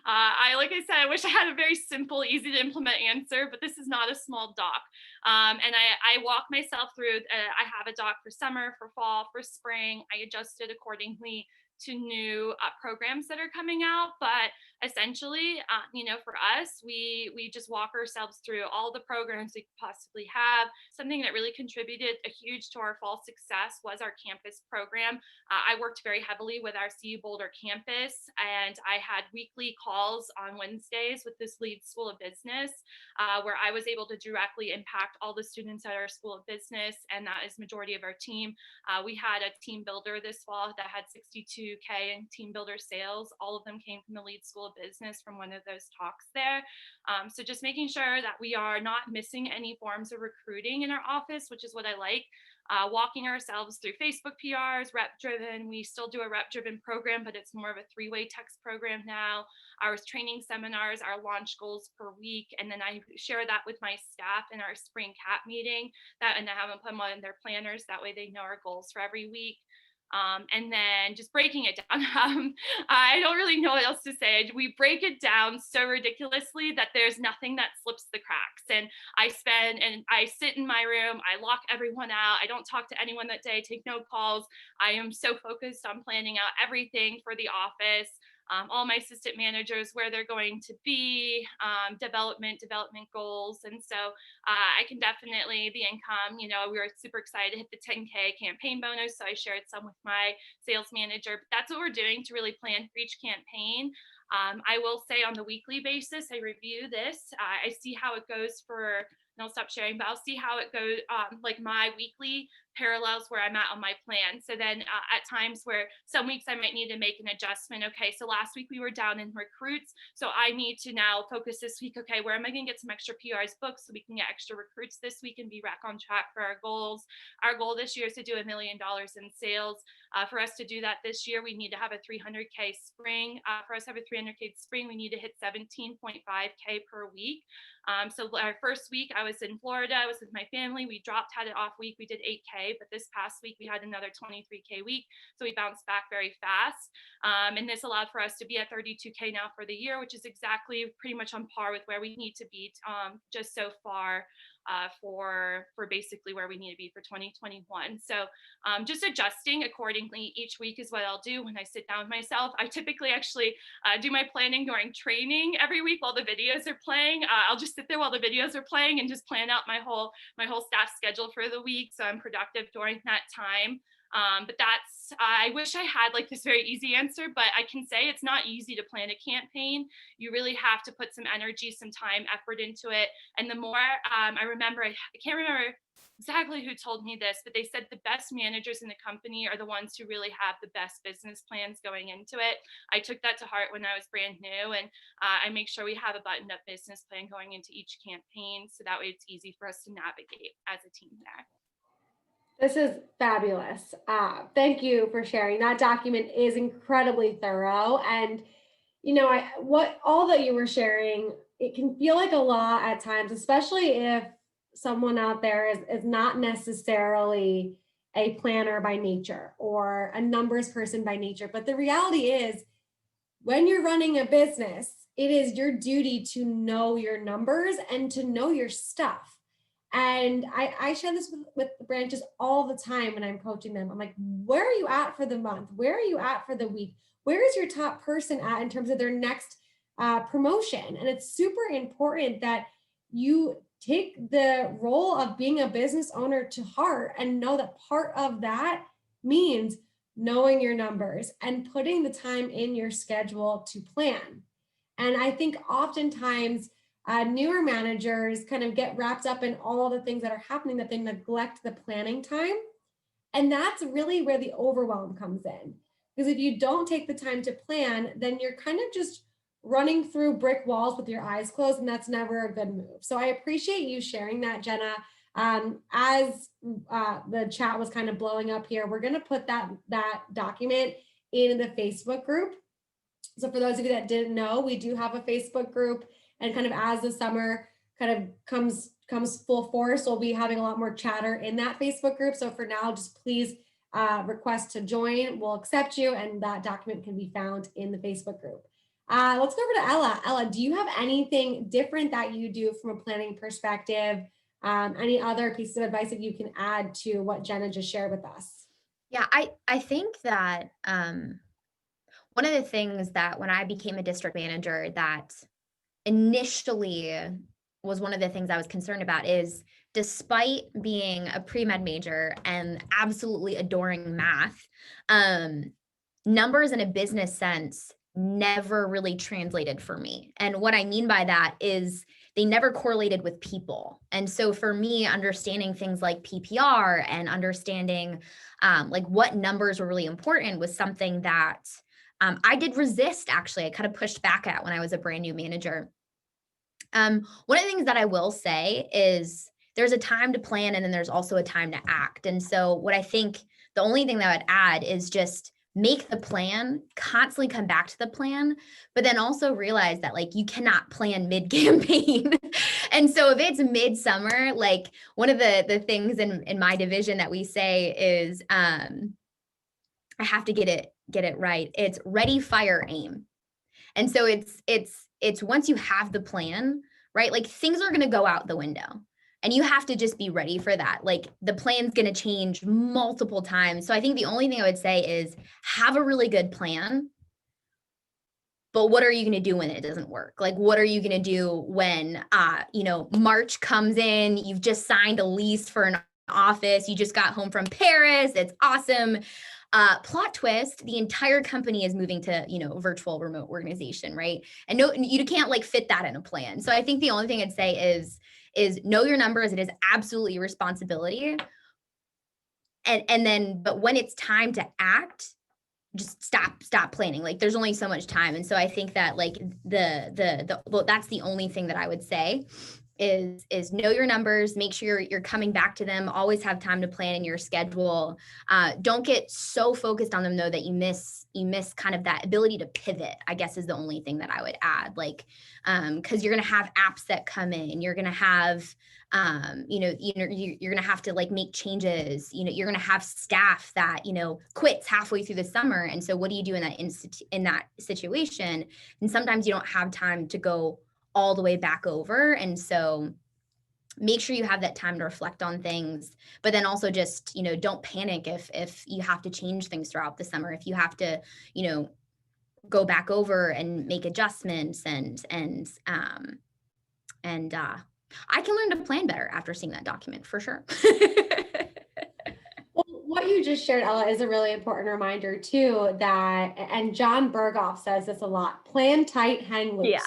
Like I said, I wish I had a very simple, easy to implement answer, but this is not a small doc. And I walk myself through, I have a doc for summer, for fall, for spring. I adjust it accordingly to new programs that are coming out. But essentially, for us, we just walk ourselves through all the programs we could possibly have. Something that really contributed a huge to our fall success was our campus program. I worked very heavily with our CU Boulder campus, and I had weekly calls on Wednesdays with this lead school of business, where I was able to directly impact all the students at our school of business, and that is majority of our team. We had a team builder this fall that had 62K in team builder sales. All of them came from the lead school of business from one of those talks there. So just making sure that we are not missing any forms of recruiting in our office, which is what I like. Walking ourselves through Facebook PRs, rep driven. We still do a rep driven program, but it's more of a 3-way text program now. Our training seminars, our launch goals per week. And then I share that with my staff in our spring CAP meeting, and I have them put them on their planners. That way they know our goals for every week. And then just breaking it down. I don't really know what else to say. We break it down so ridiculously that there's nothing that slips the cracks. And I sit in my room, I lock everyone out. I don't talk to anyone that day, take no calls. I am so focused on planning out everything for the office. All my assistant managers, where they're going to be, development goals. And so I can definitely, the income, we were super excited to hit the 10K campaign bonus. So I shared some with my sales manager, but that's what we're doing to really plan for each campaign. I will say on the weekly basis, I review this. I see how it goes and I'll stop sharing, but I'll see how it goes, like my weekly parallels where I'm at on my plan. So then at times where some weeks I might need to make an adjustment. Okay, so last week we were down in recruits. So I need to now focus this week. Okay, where am I going to get some extra PRs booked so we can get extra recruits this week and be back on track for our goals? Our goal this year is to do $1 million in sales. For us to do that this year, we need to have a 300K spring. For us to have a 300K spring, we need to hit 17.5K per week. So our first week I was in Florida, I was with my family. We had an off week. We did 8K, but this past week we had another 23K week. So we bounced back very fast. And this allowed for us to be at 32K now for the year, which is exactly pretty much on par with where we need to be just so far for basically where we need to be for 2021. So just adjusting accordingly each week is what I'll do when I sit down with myself. I typically actually do my planning during training every week while the videos are playing. I'll just sit there while the videos are playing and just plan out my whole staff schedule for the week, so I'm productive during that time. But I wish I had like this very easy answer, but I can say it's not easy to plan a campaign. You really have to put some energy, some time, effort into it. And the more I can't remember exactly who told me this, but they said the best managers in the company are the ones who really have the best business plans going into it. I took that to heart when I was brand new, and I make sure we have a buttoned up business plan going into each campaign. So that way it's easy for us to navigate as a team there. This is fabulous. Thank you for sharing. That document is incredibly thorough. And, all that you were sharing, it can feel like a lot at times, especially if someone out there is not necessarily a planner by nature or a numbers person by nature. But the reality is, when you're running a business, it is your duty to know your numbers and to know your stuff. And I share this with the branches all the time when I'm coaching them. I'm like, where are you at for the month? Where are you at for the week? Where is your top person at in terms of their next promotion? And it's super important that you take the role of being a business owner to heart and know that part of that means knowing your numbers and putting the time in your schedule to plan. And I think oftentimes newer managers kind of get wrapped up in all the things that are happening that they neglect the planning time. And that's really where the overwhelm comes in. Because if you don't take the time to plan, then you're kind of just running through brick walls with your eyes closed, and that's never a good move. So I appreciate you sharing that, Jenna. As the chat was kind of blowing up here, we're going to put that document in the Facebook group. So for those of you that didn't know, we do have a Facebook group. And kind of as the summer kind of comes full force, we'll be having a lot more chatter in that Facebook group. So for now, just please request to join. We'll accept you, and that document can be found in the Facebook group. Let's go over to Ella. Ella, do you have anything different that you do from a planning perspective? Any other pieces of advice that you can add to what Jenna just shared with us? Yeah, I think that one of the things that when I became a district manager that initially was one of the things I was concerned about is, despite being a pre-med major and absolutely adoring math, numbers in a business sense never really translated for me. And what I mean by that is they never correlated with people. And so for me, understanding things like PPR and understanding like what numbers were really important was something that I did resist, actually. I kind of pushed back at when I was a brand new manager. One of the things that I will say is there's a time to plan, and then there's also a time to act. And so what I think the only thing that I would add is just make the plan, constantly come back to the plan, but then also realize that like you cannot plan mid-campaign. And so if it's midsummer, like one of the things in my division that we say is I have to get it right. It's ready, fire, aim. And so it's once you have the plan, right? Like things are going to go out the window and you have to just be ready for that. Like the plan's going to change multiple times. So I think the only thing I would say is have a really good plan. But what are you going to do when it doesn't work? Like, what are you going to do when, March comes in, you've just signed a lease for an office, you just got home from Paris, it's awesome. Plot twist, the entire company is moving to, virtual remote organization, right? And no, you can't like fit that in a plan. So I think the only thing I'd say is know your numbers. It is absolutely your responsibility. But when it's time to act, just stop planning. Like there's only so much time. And so I think that like that's the only thing that I would say is know your numbers, make sure you're coming back to them, always have time to plan in your schedule. Don't get so focused on them though that you miss kind of that ability to pivot, I guess is the only thing that I would add. Like, cause you're going to have apps that come in, you're going to have, you're going to have to like make changes, you're going to have staff that, quits halfway through the summer. And so what do you do in that situation? And sometimes you don't have time to go all the way back over. And so make sure you have that time to reflect on things, but then also just, don't panic if you have to change things throughout the summer, if you have to, go back over and make adjustments I can learn to plan better after seeing that document for sure. Well, what you just shared, Ella, is a really important reminder too, and John Berghoff says this a lot, plan tight, hang loose. Yeah.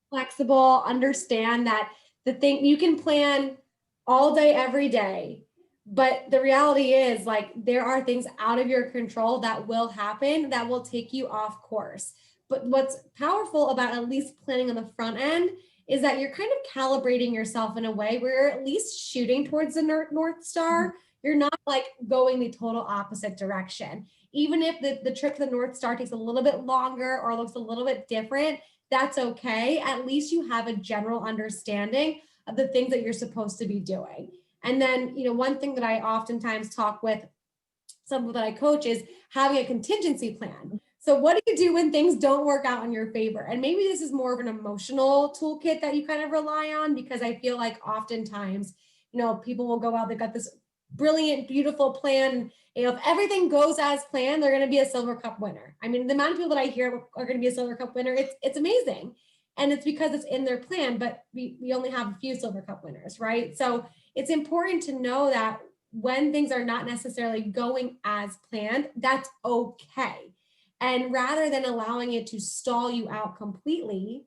Flexible, understand that the thing you can plan all day, every day, but the reality is like there are things out of your control that will happen that will take you off course. But what's powerful about at least planning on the front end is that you're kind of calibrating yourself in a way where you're at least shooting towards the North Star. Mm-hmm. You're not like going the total opposite direction. Even if the trip to the North Star takes a little bit longer or looks a little bit different, that's okay. At least you have a general understanding of the things that you're supposed to be doing. And then, one thing that I oftentimes talk with someone that I coach is having a contingency plan. So what do you do when things don't work out in your favor? And maybe this is more of an emotional toolkit that you kind of rely on, because I feel like oftentimes, people will go out, they've got this brilliant, beautiful plan. If everything goes as planned, they're going to be a silver cup winner. I mean, the amount of people that I hear are going to be a silver cup winner, it's amazing. And it's because it's in their plan, but we only have a few silver cup winners, right? So it's important to know that when things are not necessarily going as planned, that's okay. And rather than allowing it to stall you out completely,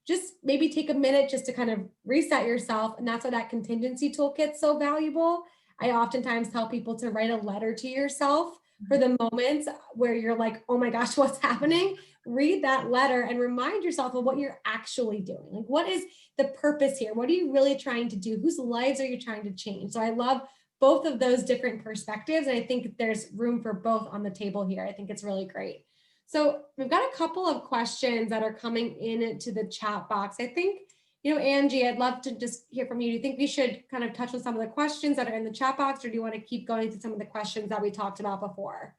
just maybe take a minute just to kind of reset yourself. And that's why that contingency toolkit's so valuable. I oftentimes tell people to write a letter to yourself for the moments where you're like, oh my gosh, what's happening? Read that letter and remind yourself of what you're actually doing. Like, what is the purpose here? What are you really trying to do? Whose lives are you trying to change? So I love both of those different perspectives. And I think there's room for both on the table here. I think it's really great. So we've got a couple of questions that are coming into the chat box. I think, Angie, I'd love to just hear from you. Do you think we should kind of touch on some of the questions that are in the chat box, or do you want to keep going to some of the questions that we talked about before?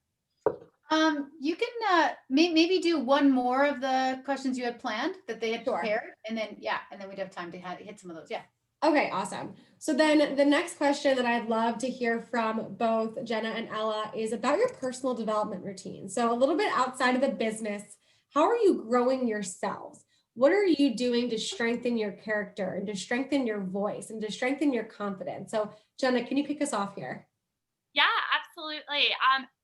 You can maybe do one more of the questions you had planned that they had prepared, and then we'd have time to hit some of those. Yeah. Okay, awesome. So then the next question that I'd love to hear from both Jenna and Ella is about your personal development routine. So a little bit outside of the business, how are you growing yourselves? What are you doing to strengthen your character and to strengthen your voice and to strengthen your confidence? So Jenna, can you kick us off here? Yeah, absolutely.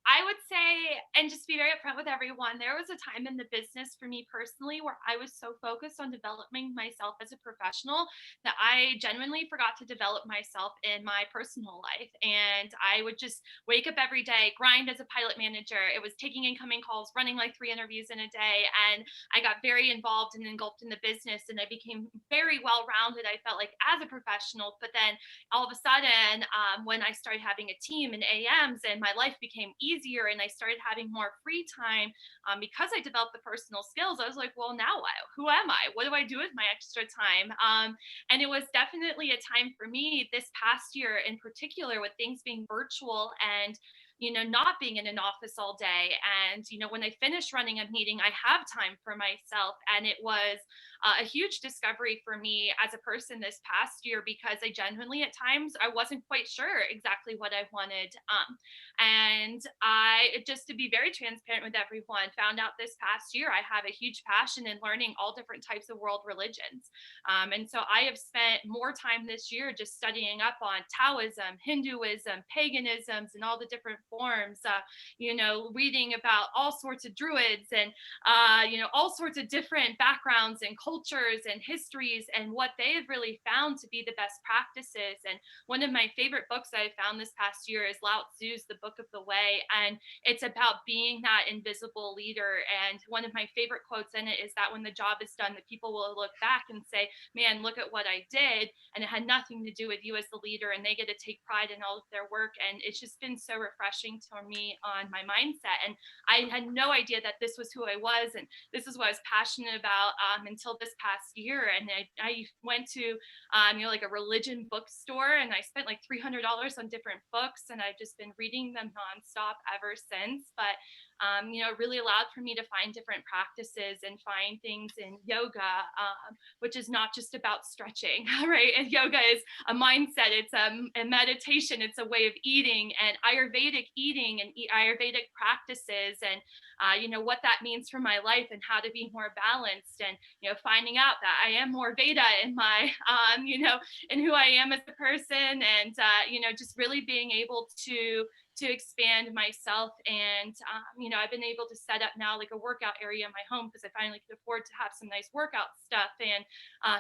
I would say, and just be very upfront with everyone, there was a time in the business for me personally where I was so focused on developing myself as a professional that I genuinely forgot to develop myself in my personal life. And I would just wake up every day, grind as a pilot manager. It was taking incoming calls, running like 3 interviews in a day. And I got very involved and engulfed in the business, and I became very well-rounded, I felt like, as a professional. But then all of a sudden, when I started having a team and AMs and my life became easier and I started having more free time, because I developed the personal skills, I was like, well, now what? Who am I? What do I do with my extra time? And it was definitely a time for me this past year in particular, with things being virtual and not being in an office all day. And, when I finish running a meeting, I have time for myself. And it was a huge discovery for me as a person this past year, because I genuinely at times I wasn't quite sure exactly what I wanted. And I, just to be very transparent with everyone, found out this past year I have a huge passion in learning all different types of world religions. And so I have spent more time this year just studying up on Taoism, Hinduism, paganisms, and all the different forms, reading about all sorts of druids and, all sorts of different backgrounds and cultures and histories, and what they have really found to be the best practices. And one of my favorite books I found this past year is Lao Tzu's The Book of the Way. And it's about being that invisible leader. And one of my favorite quotes in it is that when the job is done, the people will look back and say, man, look at what I did. And it had nothing to do with you as the leader. And they get to take pride in all of their work. And it's just been so refreshing to me on my mindset. And I had no idea that this was who I was, and this is what I was passionate about until this past year. And I went to, like a religion bookstore, and I spent like $300 on different books, and I've just been reading them nonstop ever since. But it really allowed for me to find different practices and find things in yoga, which is not just about stretching, right? And yoga is a mindset, it's a meditation, it's a way of eating, and Ayurvedic eating and Ayurvedic practices, and what that means for my life and how to be more balanced, and finding out that I am more Veda in my in who I am as a person, and just really being able to expand myself. And I've been able to set up now like a workout area in my home, because I finally could afford to have some nice workout stuff, and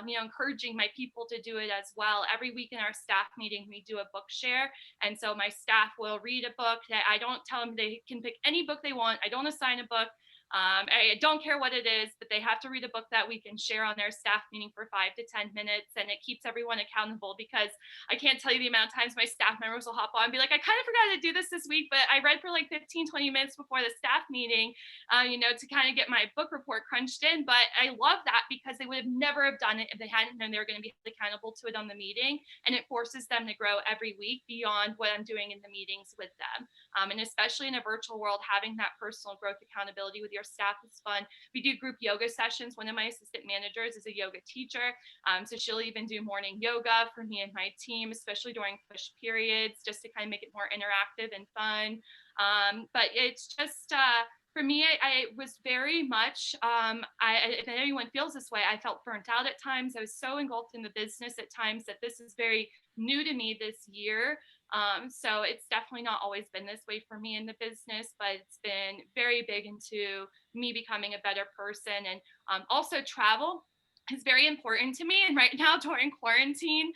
encouraging my people to do it as well. Every week in our staff meeting, we do a book share, and so my staff will read a book. That I don't tell them they can pick any book they want. I don't assign a book. I don't care what it is, but they have to read a book that week and share on their staff meeting for 5 to 10 minutes. And it keeps everyone accountable, because I can't tell you the amount of times my staff members will hop on and be like, I kind of forgot to do this week, but I read for like 15-20 minutes before the staff meeting, to kind of get my book report crunched in. But I love that, because they would have never have done it if they hadn't known they were going to be accountable to it on the meeting. And it forces them to grow every week beyond what I'm doing in the meetings with them. And especially in a virtual world, having that personal growth accountability with your staff is fun. We do group yoga sessions. One of my assistant managers is a yoga teacher. So she'll even do morning yoga for me and my team, especially during push periods, just to kind of make it more interactive and fun. But it's just, for me, I was very much, if anyone feels this way, I felt burnt out at times. I was so engulfed in the business at times that this is very new to me this year. So it's definitely not always been this way for me in the business, but it's been very big into me becoming a better person. And also travel is very important to me. And right now during quarantine,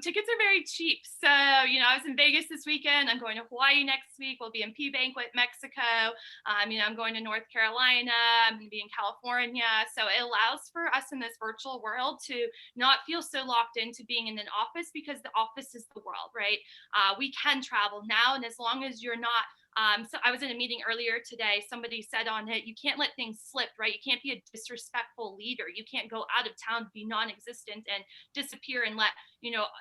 tickets are very cheap. So, I was in Vegas this weekend. I'm going to Hawaii next week. We'll be in P Banquet, Mexico. I'm going to North Carolina. I'm going to be in California. So it allows for us in this virtual world to not feel so locked into being in an office, because the office is the world, right? We can travel now. And as long as you're not, so I was in a meeting earlier today. Somebody said on it, you can't let things slip, right? You can't be a disrespectful leader. You can't go out of town, be non-existent, and disappear and let,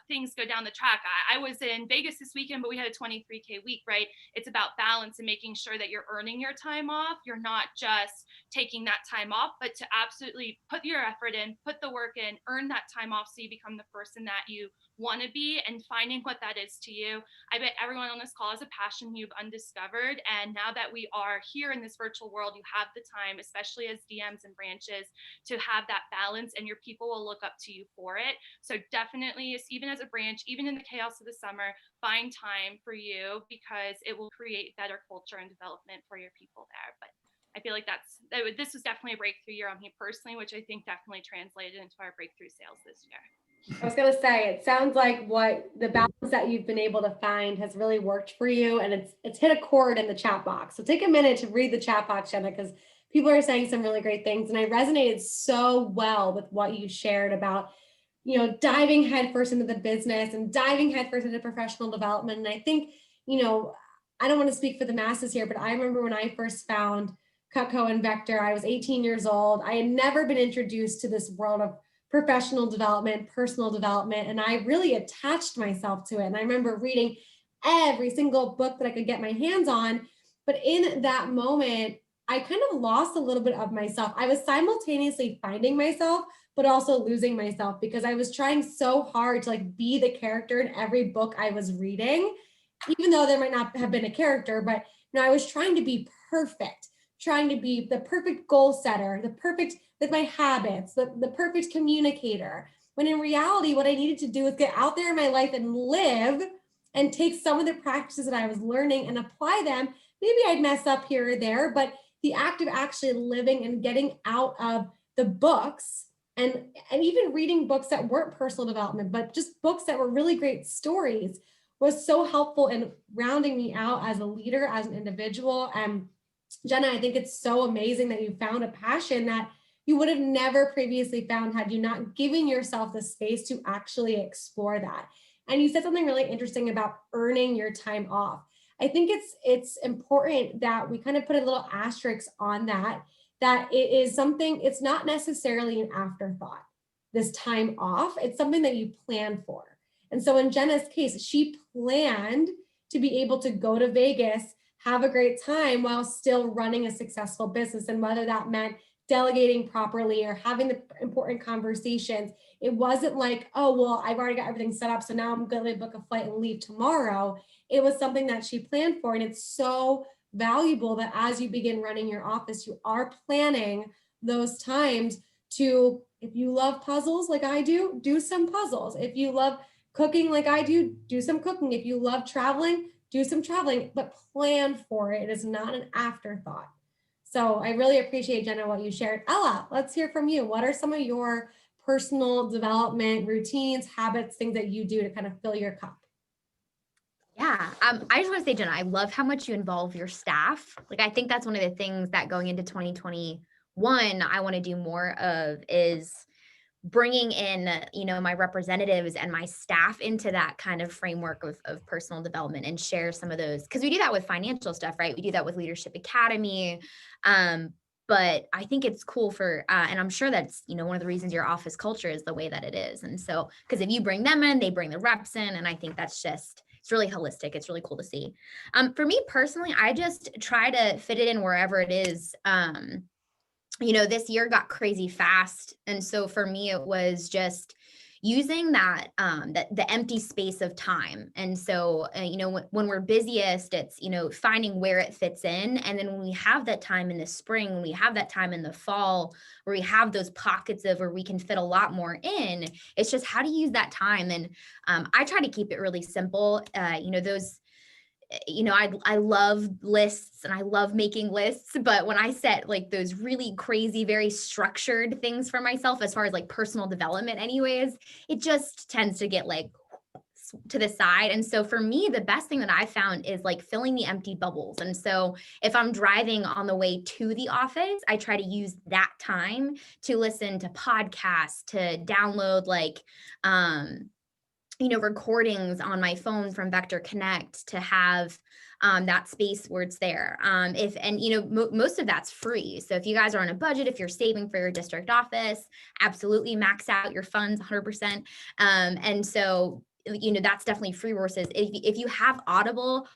things go down the track. I was in Vegas this weekend, but we had a 23K week, right? It's about balance and making sure that you're earning your time off. You're not just taking that time off, but to absolutely put your effort in, put the work in, earn that time off, so you become the person that you want to be, and finding what that is to you. I bet everyone on this call has a passion you've undiscovered. And now that we are here in this virtual world, you have the time, especially as DMs and branches, to have that balance, and your people will look up to you for it. So definitely, even as a branch, even in the chaos of the summer, find time for you, because it will create better culture and development for your people there. But I feel like this was definitely a breakthrough year on me personally, which I think definitely translated into our breakthrough sales this year. I was going to say, it sounds like what the balance that you've been able to find has really worked for you, and it's hit a chord in the chat box. So take a minute to read the chat box, Jenna, because people are saying some really great things. And I resonated so well with what you shared about, diving headfirst into the business and diving headfirst into professional development. And I think, I don't want to speak for the masses here, but I remember when I first found Cutco and Vector, I was 18 years old. I had never been introduced to this world of professional development, personal development, and I really attached myself to it. And I remember reading every single book that I could get my hands on. But in that moment, I kind of lost a little bit of myself. I was simultaneously finding myself, but also losing myself because I was trying so hard to like be the character in every book I was reading, even though there might not have been a character, but I was trying to be perfect, trying to be the perfect goal setter, the perfect with my habits, the perfect communicator. When in reality, what I needed to do was get out there in my life and live and take some of the practices that I was learning and apply them. Maybe I'd mess up here or there, but the act of actually living and getting out of the books and even reading books that weren't personal development, but just books that were really great stories was so helpful in rounding me out as a leader, as an individual. And Jenna, I think it's so amazing that you found a passion that you would have never previously found had you not given yourself the space to actually explore that. And you said something really interesting about earning your time off. I think it's important that we kind of put a little asterisk on that it is something, it's not necessarily an afterthought, this time off. It's something that you plan for. And so in Jenna's case, she planned to be able to go to Vegas, have a great time while still running a successful business. And whether that meant delegating properly or having the important conversations, it wasn't like, oh, well, I've already got everything set up, so now I'm going to book a flight and leave tomorrow. It was something that she planned for. And it's so valuable that as you begin running your office, you are planning those times to, if you love puzzles like I do some puzzles. If you love cooking like I do some cooking. If you love traveling, do some traveling, but plan for it. It is not an afterthought. So I really appreciate, Jenna, what you shared. Ella, let's hear from you. What are some of your personal development routines, habits, things that you do to kind of fill your cup? Yeah, I just want to say, Jenna, I love how much you involve your staff. Like, I think that's one of the things that going into 2021, I want to do more of is bringing in, my representatives and my staff into that kind of framework of personal development and share some of those. Because we do that with financial stuff, right? We do that with Leadership Academy. But I think it's cool for, and I'm sure that's, one of the reasons your office culture is the way that it is. And so, because if you bring them in, they bring the reps in, and I think that's just, it's really holistic. It's really cool to see. For me personally, I just try to fit it in wherever it is. This year got crazy fast. And so for me, it was just using that, the empty space of time. And so, when we're busiest, it's, finding where it fits in. And then when we have that time in the spring, when we have that time in the fall, where we have those pockets of where we can fit a lot more in, it's just how to use that time. And I try to keep it really simple. I love lists and I love making lists, but when I set like those really crazy, very structured things for myself, as far as like personal development anyways, it just tends to get like to the side. And so for me, the best thing that I found is like filling the empty bubbles. And so if I'm driving on the way to the office, I try to use that time to listen to podcasts, to download recordings on my phone from Vector Connect, to have that space where it's there. Most of that's free. So if you guys are on a budget, if you're saving for your district office, absolutely max out your funds 100%. And so, that's definitely free resources. If you have Audible,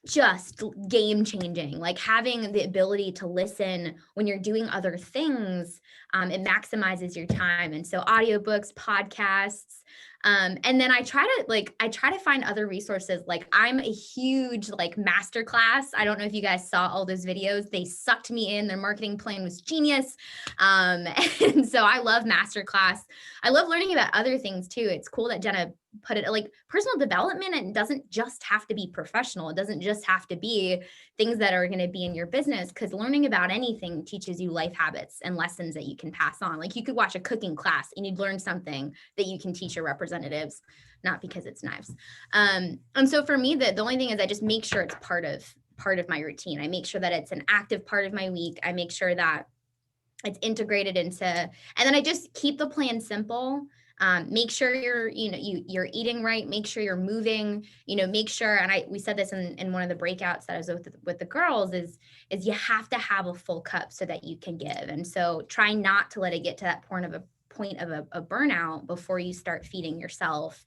just game changing, like having the ability to listen when you're doing other things, it maximizes your time. And so audiobooks, podcasts, and then I try to find other resources. Like I'm a huge masterclass. I don't know if you guys saw all those videos. They sucked me in. Their marketing plan was genius. And so I love masterclass. I love learning about other things too. It's cool that Jenna put it like personal development. It doesn't just have to be professional. It doesn't just have to be things that are going to be in your business, because learning about anything teaches you life habits and lessons that you can pass on. Like you could watch a cooking class and you'd learn something that you can teach your representatives, not because it's knives. And so for me, the only thing is I just make sure it's part of my routine. I make sure that it's an active part of my week. I make sure that it's integrated into, and then I just keep the plan simple. Make sure you're eating right, make sure you're moving, make sure, and we said this in one of the breakouts that I was with the girls, is you have to have a full cup so that you can give. And so try not to let it get to that point point of a burnout before you start feeding yourself,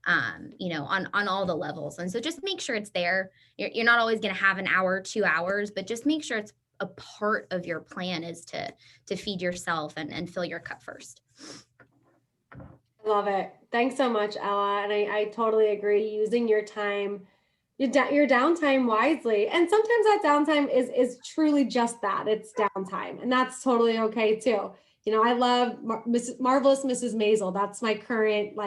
on all the levels. And so just make sure it's there. You're not always going to have an hour, 2 hours, but just make sure it's a part of your plan is to feed yourself and fill your cup first. Love it. Thanks so much, Ella. And I totally agree. Using your time, your downtime wisely. And sometimes that downtime is truly just that. It's downtime. And that's totally okay too. I love Marvelous Mrs. Maisel. That's my current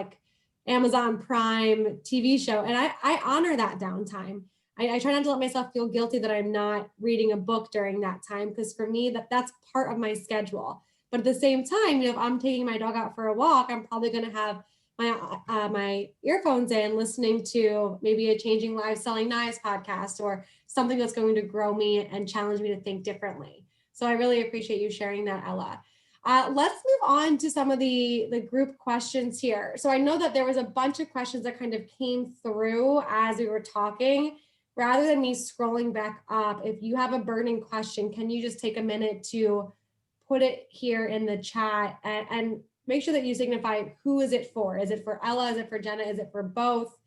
Amazon Prime TV show. And I honor that downtime. I try not to let myself feel guilty that I'm not reading a book during that time, because for me, that's part of my schedule. But at the same time, if I'm taking my dog out for a walk, I'm probably going to have my earphones in, listening to maybe a Changing Lives, Selling Knives podcast, or something that's going to grow me and challenge me to think differently. So I really appreciate you sharing that, Ella. Let's move on to some of the group questions here. So I know that there was a bunch of questions that kind of came through as we were talking. Rather than me scrolling back up, if you have a burning question, can you just take a minute to put it here in the chat and make sure that you signify who is it for? Is it for Ella? Is it for Jenna? Is it for both?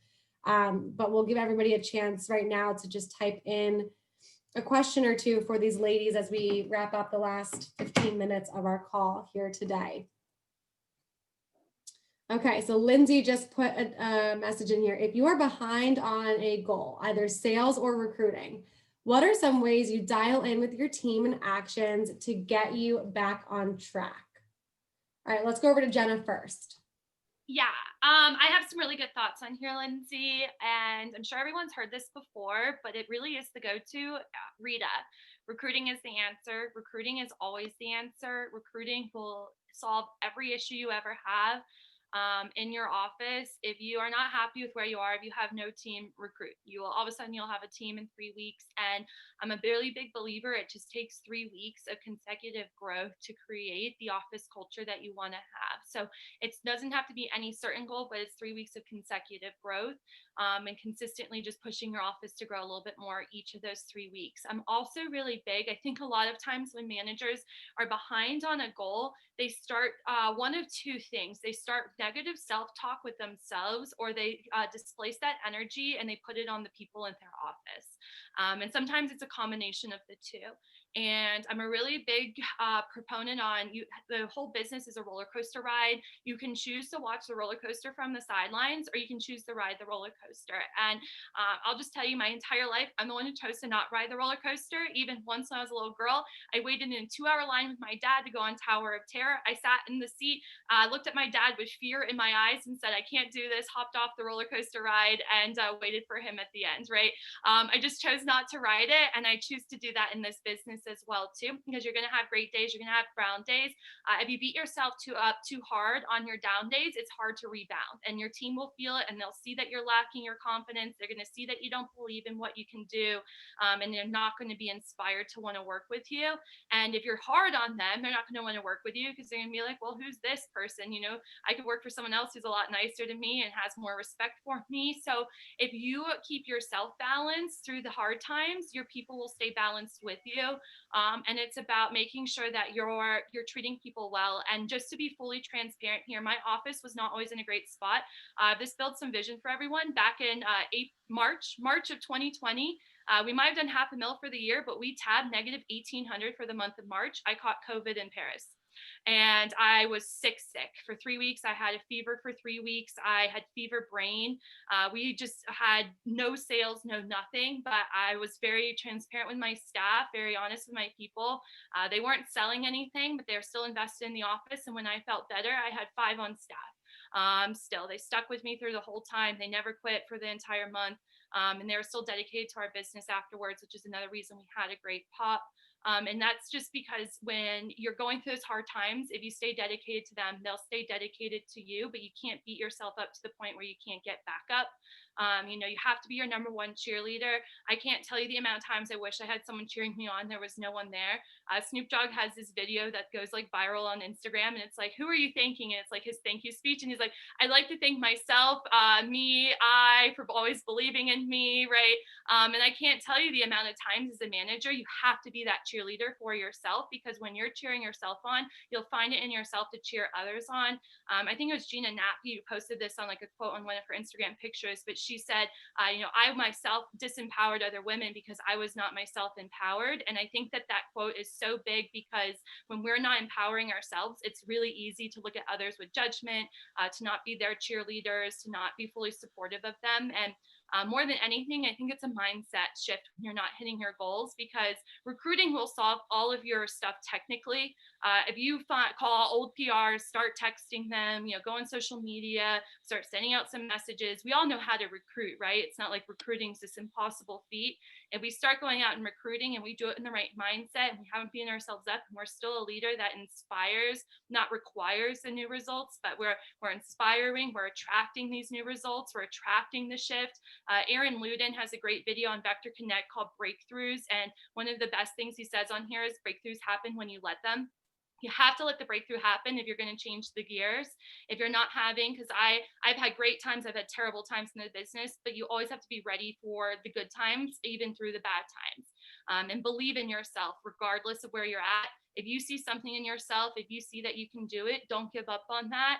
But we'll give everybody a chance right now to just type in a question or two for these ladies as we wrap up the last 15 minutes of our call here today. Okay, so Lindsay just put a message in here. If you are behind on a goal, either sales or recruiting, what are some ways you dial in with your team and actions to get you back on track? All right, let's go over to Jenna first. Yeah, I have some really good thoughts on here, Lindsay, and I'm sure everyone's heard this before, but it really is the go-to. Rita, recruiting is the answer. Recruiting is always the answer. Recruiting will solve every issue you ever have. In your office. If you are not happy with where you are, if you have no team, recruit. You will all of a sudden you'll have a team in 3 weeks. And I'm a really big believer. It just takes 3 weeks of consecutive growth to create the office culture that you want to have. So it doesn't have to be any certain goal, but it's 3 weeks of consecutive growth, and consistently just pushing your office to grow a little bit more each of those 3 weeks. I'm also really big. I think a lot of times when managers are behind on a goal, they start one of two things. They start negative self-talk with themselves, or they displace that energy and they put it on the people in their office. And sometimes it's a combination of the two. And I'm a really big proponent on the whole business is a roller coaster ride. You can choose to watch the roller coaster from the sidelines, or you can choose to ride the roller coaster. And I'll just tell you, my entire life, I'm the one who chose to not ride the roller coaster. Even once when I was a little girl, I waited in a 2-hour line with my dad to go on Tower of Terror. I sat in the seat, looked at my dad with fear in my eyes and said, I can't do this, hopped off the roller coaster ride and waited for him at the end, right? I just chose not to ride it. And I choose to do that in this business as well too, because you're going to have great days, you're going to have down days. If you beat yourself too hard on your down days, it's hard to rebound, and your team will feel it, and they'll see that you're lacking your confidence. They're going to see that you don't believe in what you can do, and they're not going to be inspired to want to work with you. And if you're hard on them, they're not going to want to work with you, because they're going to be like, well, who's this person? I could work for someone else who's a lot nicer to me and has more respect for me. So if you keep yourself balanced through the hard times, your people will stay balanced with you. And it's about making sure that you're treating people well. And just to be fully transparent here, my office was not always in a great spot. This built some vision for everyone back in March of 2020. We might have done $500,000 for the year, but we tabbed negative 1,800 for the month of March. I caught COVID in Paris. And I was sick for 3 weeks. I had a fever for 3 weeks. I had fever brain. We just had no sales, no nothing, but I was very transparent with my staff, very honest with my people. They weren't selling anything, but they were still invested in the office. And when I felt better, I had 5 on staff. Still, they stuck with me through the whole time. They never quit for the entire month. And they were still dedicated to our business afterwards, which is another reason we had a great pop. And that's just because when you're going through those hard times, if you stay dedicated to them, they'll stay dedicated to you, but you can't beat yourself up to the point where you can't get back up. You have to be your number one cheerleader. I can't tell you the amount of times I wish I had someone cheering me on. There was no one there. Snoop Dogg has this video that goes like viral on Instagram, and it's like, who are you thanking? And it's like his thank you speech. And he's like, I'd like to thank myself, for always believing in me, right? And I can't tell you the amount of times as a manager, you have to be that cheerleader for yourself, because when you're cheering yourself on, you'll find it in yourself to cheer others on. I think it was Gina Nappy who posted this on like a quote on one of her Instagram pictures, but she said, I myself disempowered other women because I was not myself empowered. And I think that that quote is so big, because when we're not empowering ourselves, it's really easy to look at others with judgment, to not be their cheerleaders, to not be fully supportive of them. And more than anything, I think it's a mindset shift when you're not hitting your goals, because recruiting will solve all of your stuff technically. If you call old PRs, start texting them, go on social media, start sending out some messages. We all know how to recruit, right? It's not like recruiting is this impossible feat. If we start going out and recruiting and we do it in the right mindset, and we haven't beaten ourselves up, and we're still a leader that inspires, not requires the new results, but we're inspiring, we're attracting these new results, we're attracting the shift. Aaron Luden has a great video on Vector Connect called Breakthroughs. And one of the best things he says on here is breakthroughs happen when you let them. You have to let the breakthrough happen if you're going to change the gears. If you're not having, because I've had great times, I've had terrible times in the business, but you always have to be ready for the good times, even through the bad times, and believe in yourself, regardless of where you're at. If you see something in yourself, if you see that you can do it, don't give up on that.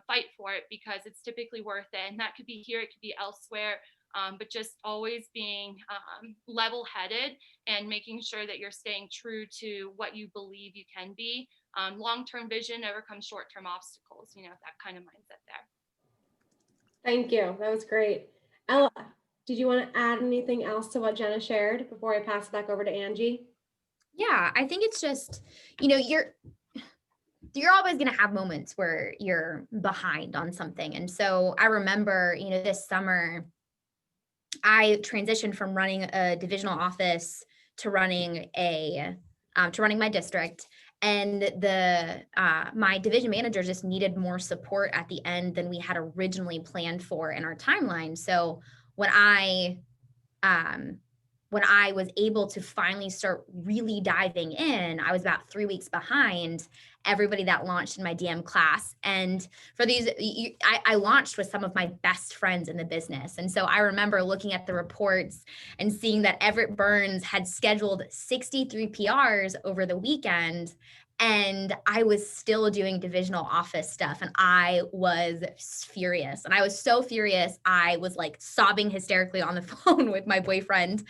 Fight for it, because it's typically worth it. And that could be here, it could be elsewhere. But just always being level-headed and making sure that you're staying true to what you believe you can be. Long-term vision overcomes short-term obstacles, that kind of mindset there. Thank you. That was great. Ella, did you want to add anything else to what Jenna shared before I pass it back over to Angie? Yeah, I think it's just, you're always going to have moments where you're behind on something. And so I remember, this summer, I transitioned from running a divisional office to running my district, and my division manager just needed more support at the end than we had originally planned for in our timeline. So when I was able to finally start really diving in, I was about 3 weeks behind everybody that launched in my DM class. And for these, I launched with some of my best friends in the business. And so I remember looking at the reports and seeing that Everett Burns had scheduled 63 PRs over the weekend, and I was still doing divisional office stuff, and I was furious. And I was so furious, I was like sobbing hysterically on the phone with my boyfriend.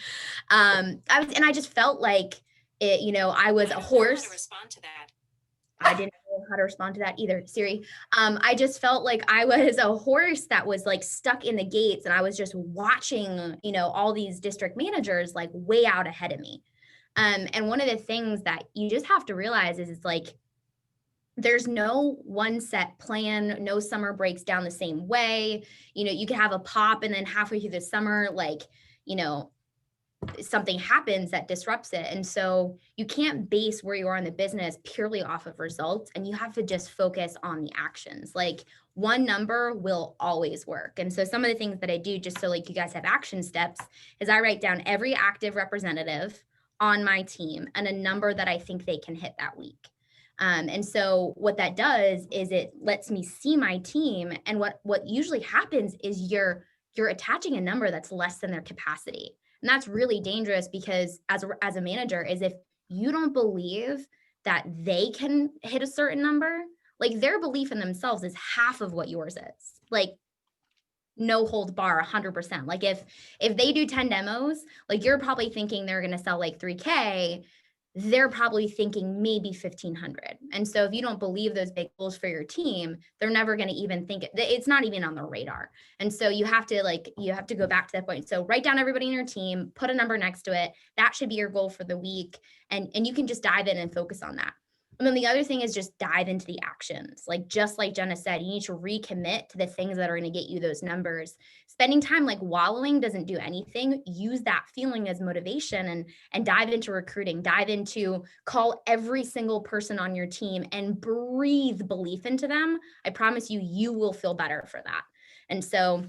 I just felt like it, I was a horse. I didn't know how to respond to that either, Siri. I just felt like I was a horse that was like stuck in the gates, and I was just watching, all these district managers like way out ahead of me. And one of the things that you just have to realize is it's like, there's no one set plan, no summer breaks down the same way. You can have a pop, and then halfway through the summer, something happens that disrupts it. And so you can't base where you are in the business purely off of results, and you have to just focus on the actions. Like, one number will always work. And so some of the things that I do, just so like you guys have action steps, is I write down every active representative on my team and a number that I think they can hit that week. And so what that does is it lets me see my team. And what usually happens is you're attaching a number that's less than their capacity. And that's really dangerous, because as a manager, is if you don't believe that they can hit a certain number, like their belief in themselves is half of what yours is. Like, no holds bar, 100%. Like if they do 10 demos, like you're probably thinking they're going to sell like 3K. They're probably thinking maybe 1,500. And so if you don't believe those big goals for your team, they're never going to even think it's not even on their radar. And so you have to go back to that point. So write down everybody in your team, put a number next to it. That should be your goal for the week. And you can just dive in and focus on that. And then the other thing is just dive into the actions. Like, just like Jenna said, you need to recommit to the things that are going to get you those numbers. Spending time like wallowing doesn't do anything. Use that feeling as motivation, and dive into recruiting, dive into call every single person on your team and breathe belief into them. I promise you will feel better for that. And so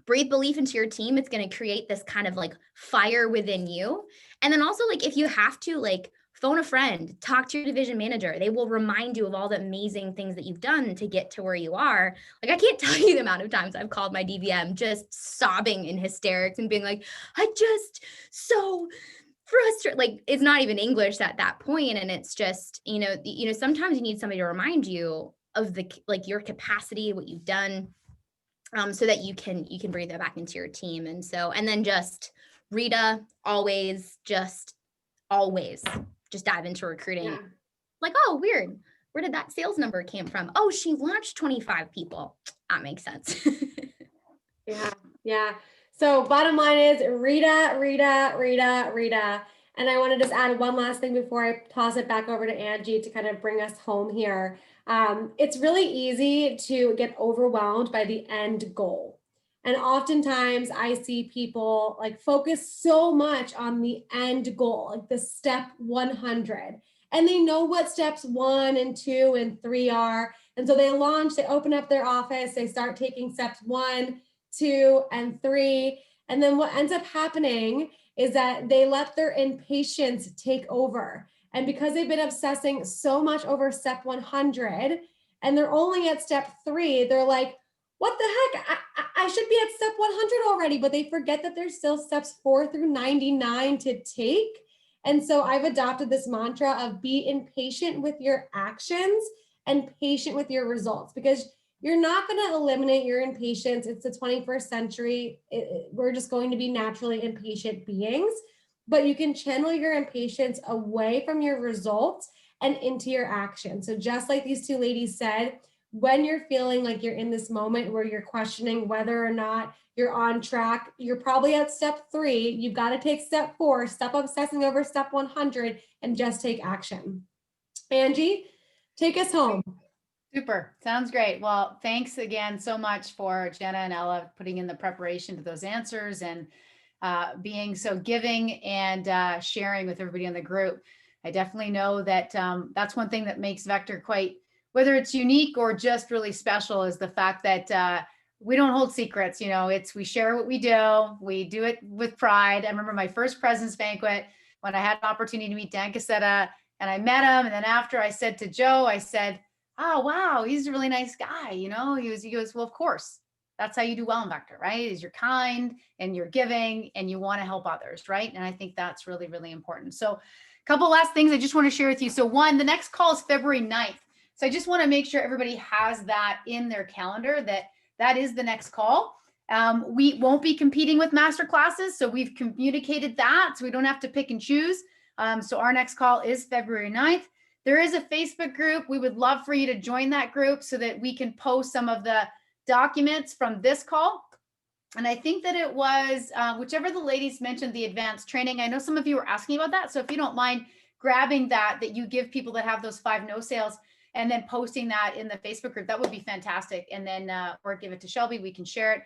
breathe belief into your team. It's going to create this kind of like fire within you. And then also, like, if you have to, like, phone a friend, talk to your division manager. They will remind you of all the amazing things that you've done to get to where you are. Like, I can't tell you the amount of times I've called my DVM just sobbing in hysterics and being like, I just so frustrated. Like, it's not even English at that point. And it's just, sometimes you need somebody to remind you of like your capacity, what you've done, so that you can bring that back into your team. And then just Rita, always just dive into recruiting. Yeah. Like, oh, weird. Where did that sales number came from? Oh, she launched 25 people. That makes sense. Yeah. So bottom line is Rita. And I want to just add one last thing before I toss it back over to Angie to kind of bring us home here. It's really easy to get overwhelmed by the end goal. And oftentimes I see people like focus so much on the end goal, like the step 100. And they know what steps 1 and 2 and 3 are. And so they open up their office, they start taking steps 1, 2, and 3. And then what ends up happening is that they let their impatience take over. And because they've been obsessing so much over step 100 and they're only at step 3, they're like, what the heck? I should be at step 100 already, but they forget that there's still steps 4 through 99 to take. And so I've adopted this mantra of be impatient with your actions and patient with your results, because you're not going to eliminate your impatience. It's the 21st century. We're just going to be naturally impatient beings, but you can channel your impatience away from your results and into your action. So just like these two ladies said, when you're feeling like you're in this moment where you're questioning whether or not you're on track, you're probably at step 3. You've got to take step 4, stop obsessing over step 100 and just take action. Angie, take us home. Super. Sounds great. Well, thanks again so much for Jenna and Ella putting in the preparation to those answers and being so giving and sharing with everybody in the group. I definitely know that that's one thing that makes Vector quite, whether it's unique or just really special, is the fact that we don't hold secrets. We share what we do it with pride. I remember my first President's Banquet when I had an opportunity to meet Dan Casetta, and I met him. And then after, I said to Joe, I said, oh, wow, he's a really nice guy. He goes, well, of course, that's how you do well in Vector, right? Is you're kind and you're giving and you want to help others, right? And I think that's really, really important. So a couple last things I just want to share with you. So one, the next call is February 9th. So I just want to make sure everybody has that in their calendar, that is the next call. We won't be competing with master classes. So we've communicated that, so we don't have to pick and choose. So our next call is February 9th. There is a Facebook group. We would love for you to join that group so that we can post some of the documents from this call. And I think that it was whichever the ladies mentioned the advanced training. I know some of you were asking about that. So if you don't mind grabbing that you give people that have those 5 no sales and then posting that in the Facebook group, that would be fantastic. And then or give it to Shelby, we can share it.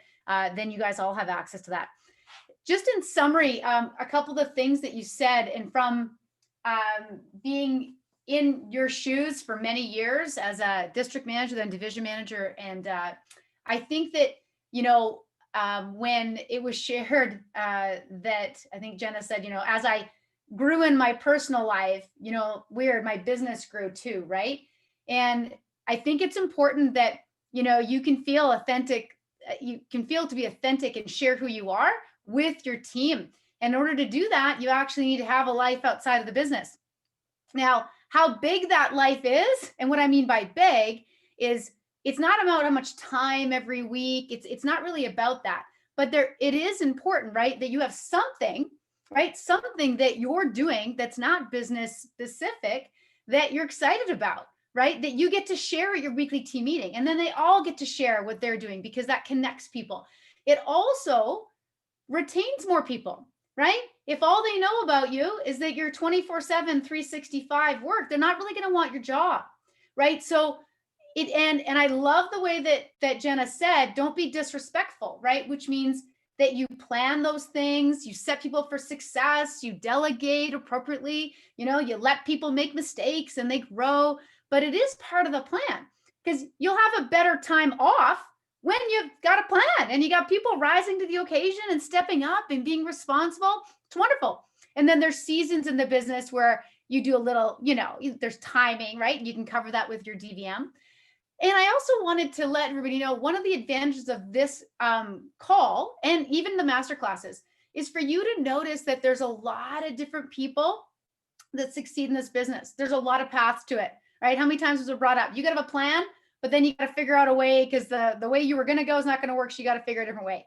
Then you guys all have access to that. Just in summary, a couple of the things that you said, and from being in your shoes for many years as a district manager, then division manager. And I think that, when it was shared that I think Jenna said, as I grew in my personal life, my business grew too, right? And I think it's important that, you can feel authentic, you can feel to be authentic and share who you are with your team. In order to do that, you actually need to have a life outside of the business. Now, how big that life is, and what I mean by big is it's not about how much time every week. It's not really about that, but it is important, right? That you have something, right? Something that you're doing that's not business specific that you're excited about, right? That you get to share at your weekly team meeting, and then they all get to share what they're doing because that connects people. It also retains more people, right? If all they know about you is that you're 24/7, 365 work, they're not really going to want your job, right? So and I love the way that Jenna said, don't be disrespectful, right? Which means that you plan those things, you set people for success, you delegate appropriately, you let people make mistakes and they grow, but it is part of the plan because you'll have a better time off when you've got a plan and you got people rising to the occasion and stepping up and being responsible. It's wonderful. And then there's seasons in the business where you do a little, there's timing, right? You can cover that with your DVM. And I also wanted to let everybody know one of the advantages of this call and even the master classes is for you to notice that there's a lot of different people that succeed in this business. There's a lot of paths to it, right? How many times was it brought up? You got to have a plan, but then you got to figure out a way because the way you were going to go is not going to work. So you got to figure a different way.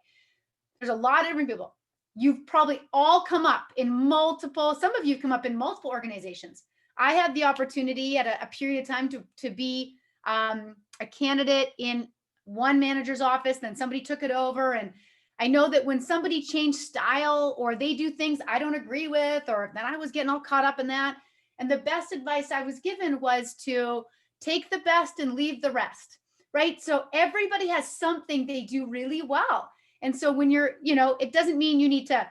There's a lot of different people. You've probably all come up in multiple, some of you come up in multiple organizations. I had the opportunity at a period of time to be a candidate in one manager's office, then somebody took it over. And I know that when somebody changed style or they do things I don't agree with, or then I was getting all caught up in that. And the best advice I was given was to take the best and leave the rest, right? So everybody has something they do really well. And so when you're, it doesn't mean you need to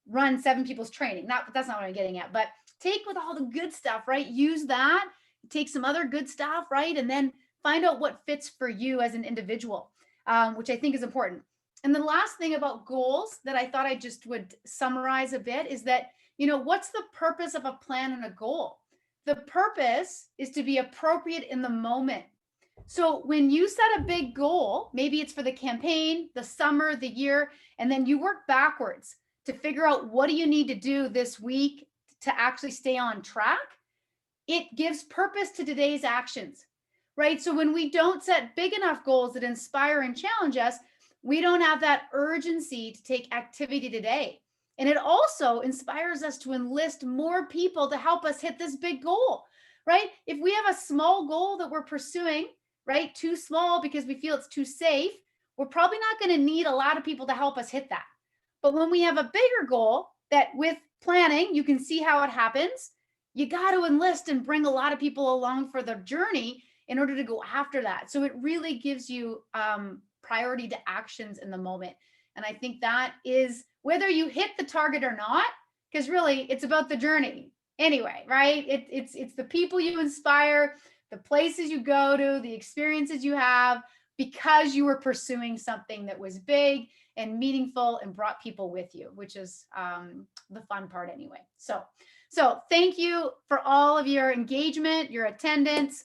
run 7 people's training. That's not what I'm getting at, but take with all the good stuff, right? Use that, take some other good stuff, right? And then find out what fits for you as an individual, which I think is important. And the last thing about goals that I thought I just would summarize a bit is that, what's the purpose of a plan and a goal? The purpose is to be appropriate in the moment. So when you set a big goal, maybe it's for the campaign, the summer, the year, and then you work backwards to figure out what do you need to do this week to actually stay on track, it gives purpose to today's actions, right? So when we don't set big enough goals that inspire and challenge us, we don't have that urgency to take activity today. And it also inspires us to enlist more people to help us hit this big goal, right? If we have a small goal that we're pursuing, right, too small because we feel it's too safe, we're probably not going to need a lot of people to help us hit that. But when we have a bigger goal that with planning, you can see how it happens, you got to enlist and bring a lot of people along for the journey in order to go after that. So it really gives you priority to actions in the moment. And I think that is whether you hit the target or not, because really it's about the journey anyway, right? It's the people you inspire, the places you go to, the experiences you have, because you were pursuing something that was big and meaningful and brought people with you, which is the fun part anyway. So thank you for all of your engagement, your attendance.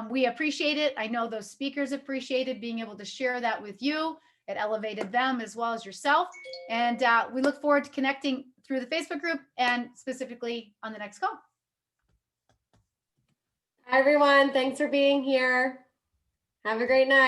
We appreciate it. I know those speakers appreciated being able to share that with you. It elevated them as well as yourself. And we look forward to connecting through the Facebook group and specifically on the next call. Hi, everyone. Thanks for being here. Have a great night.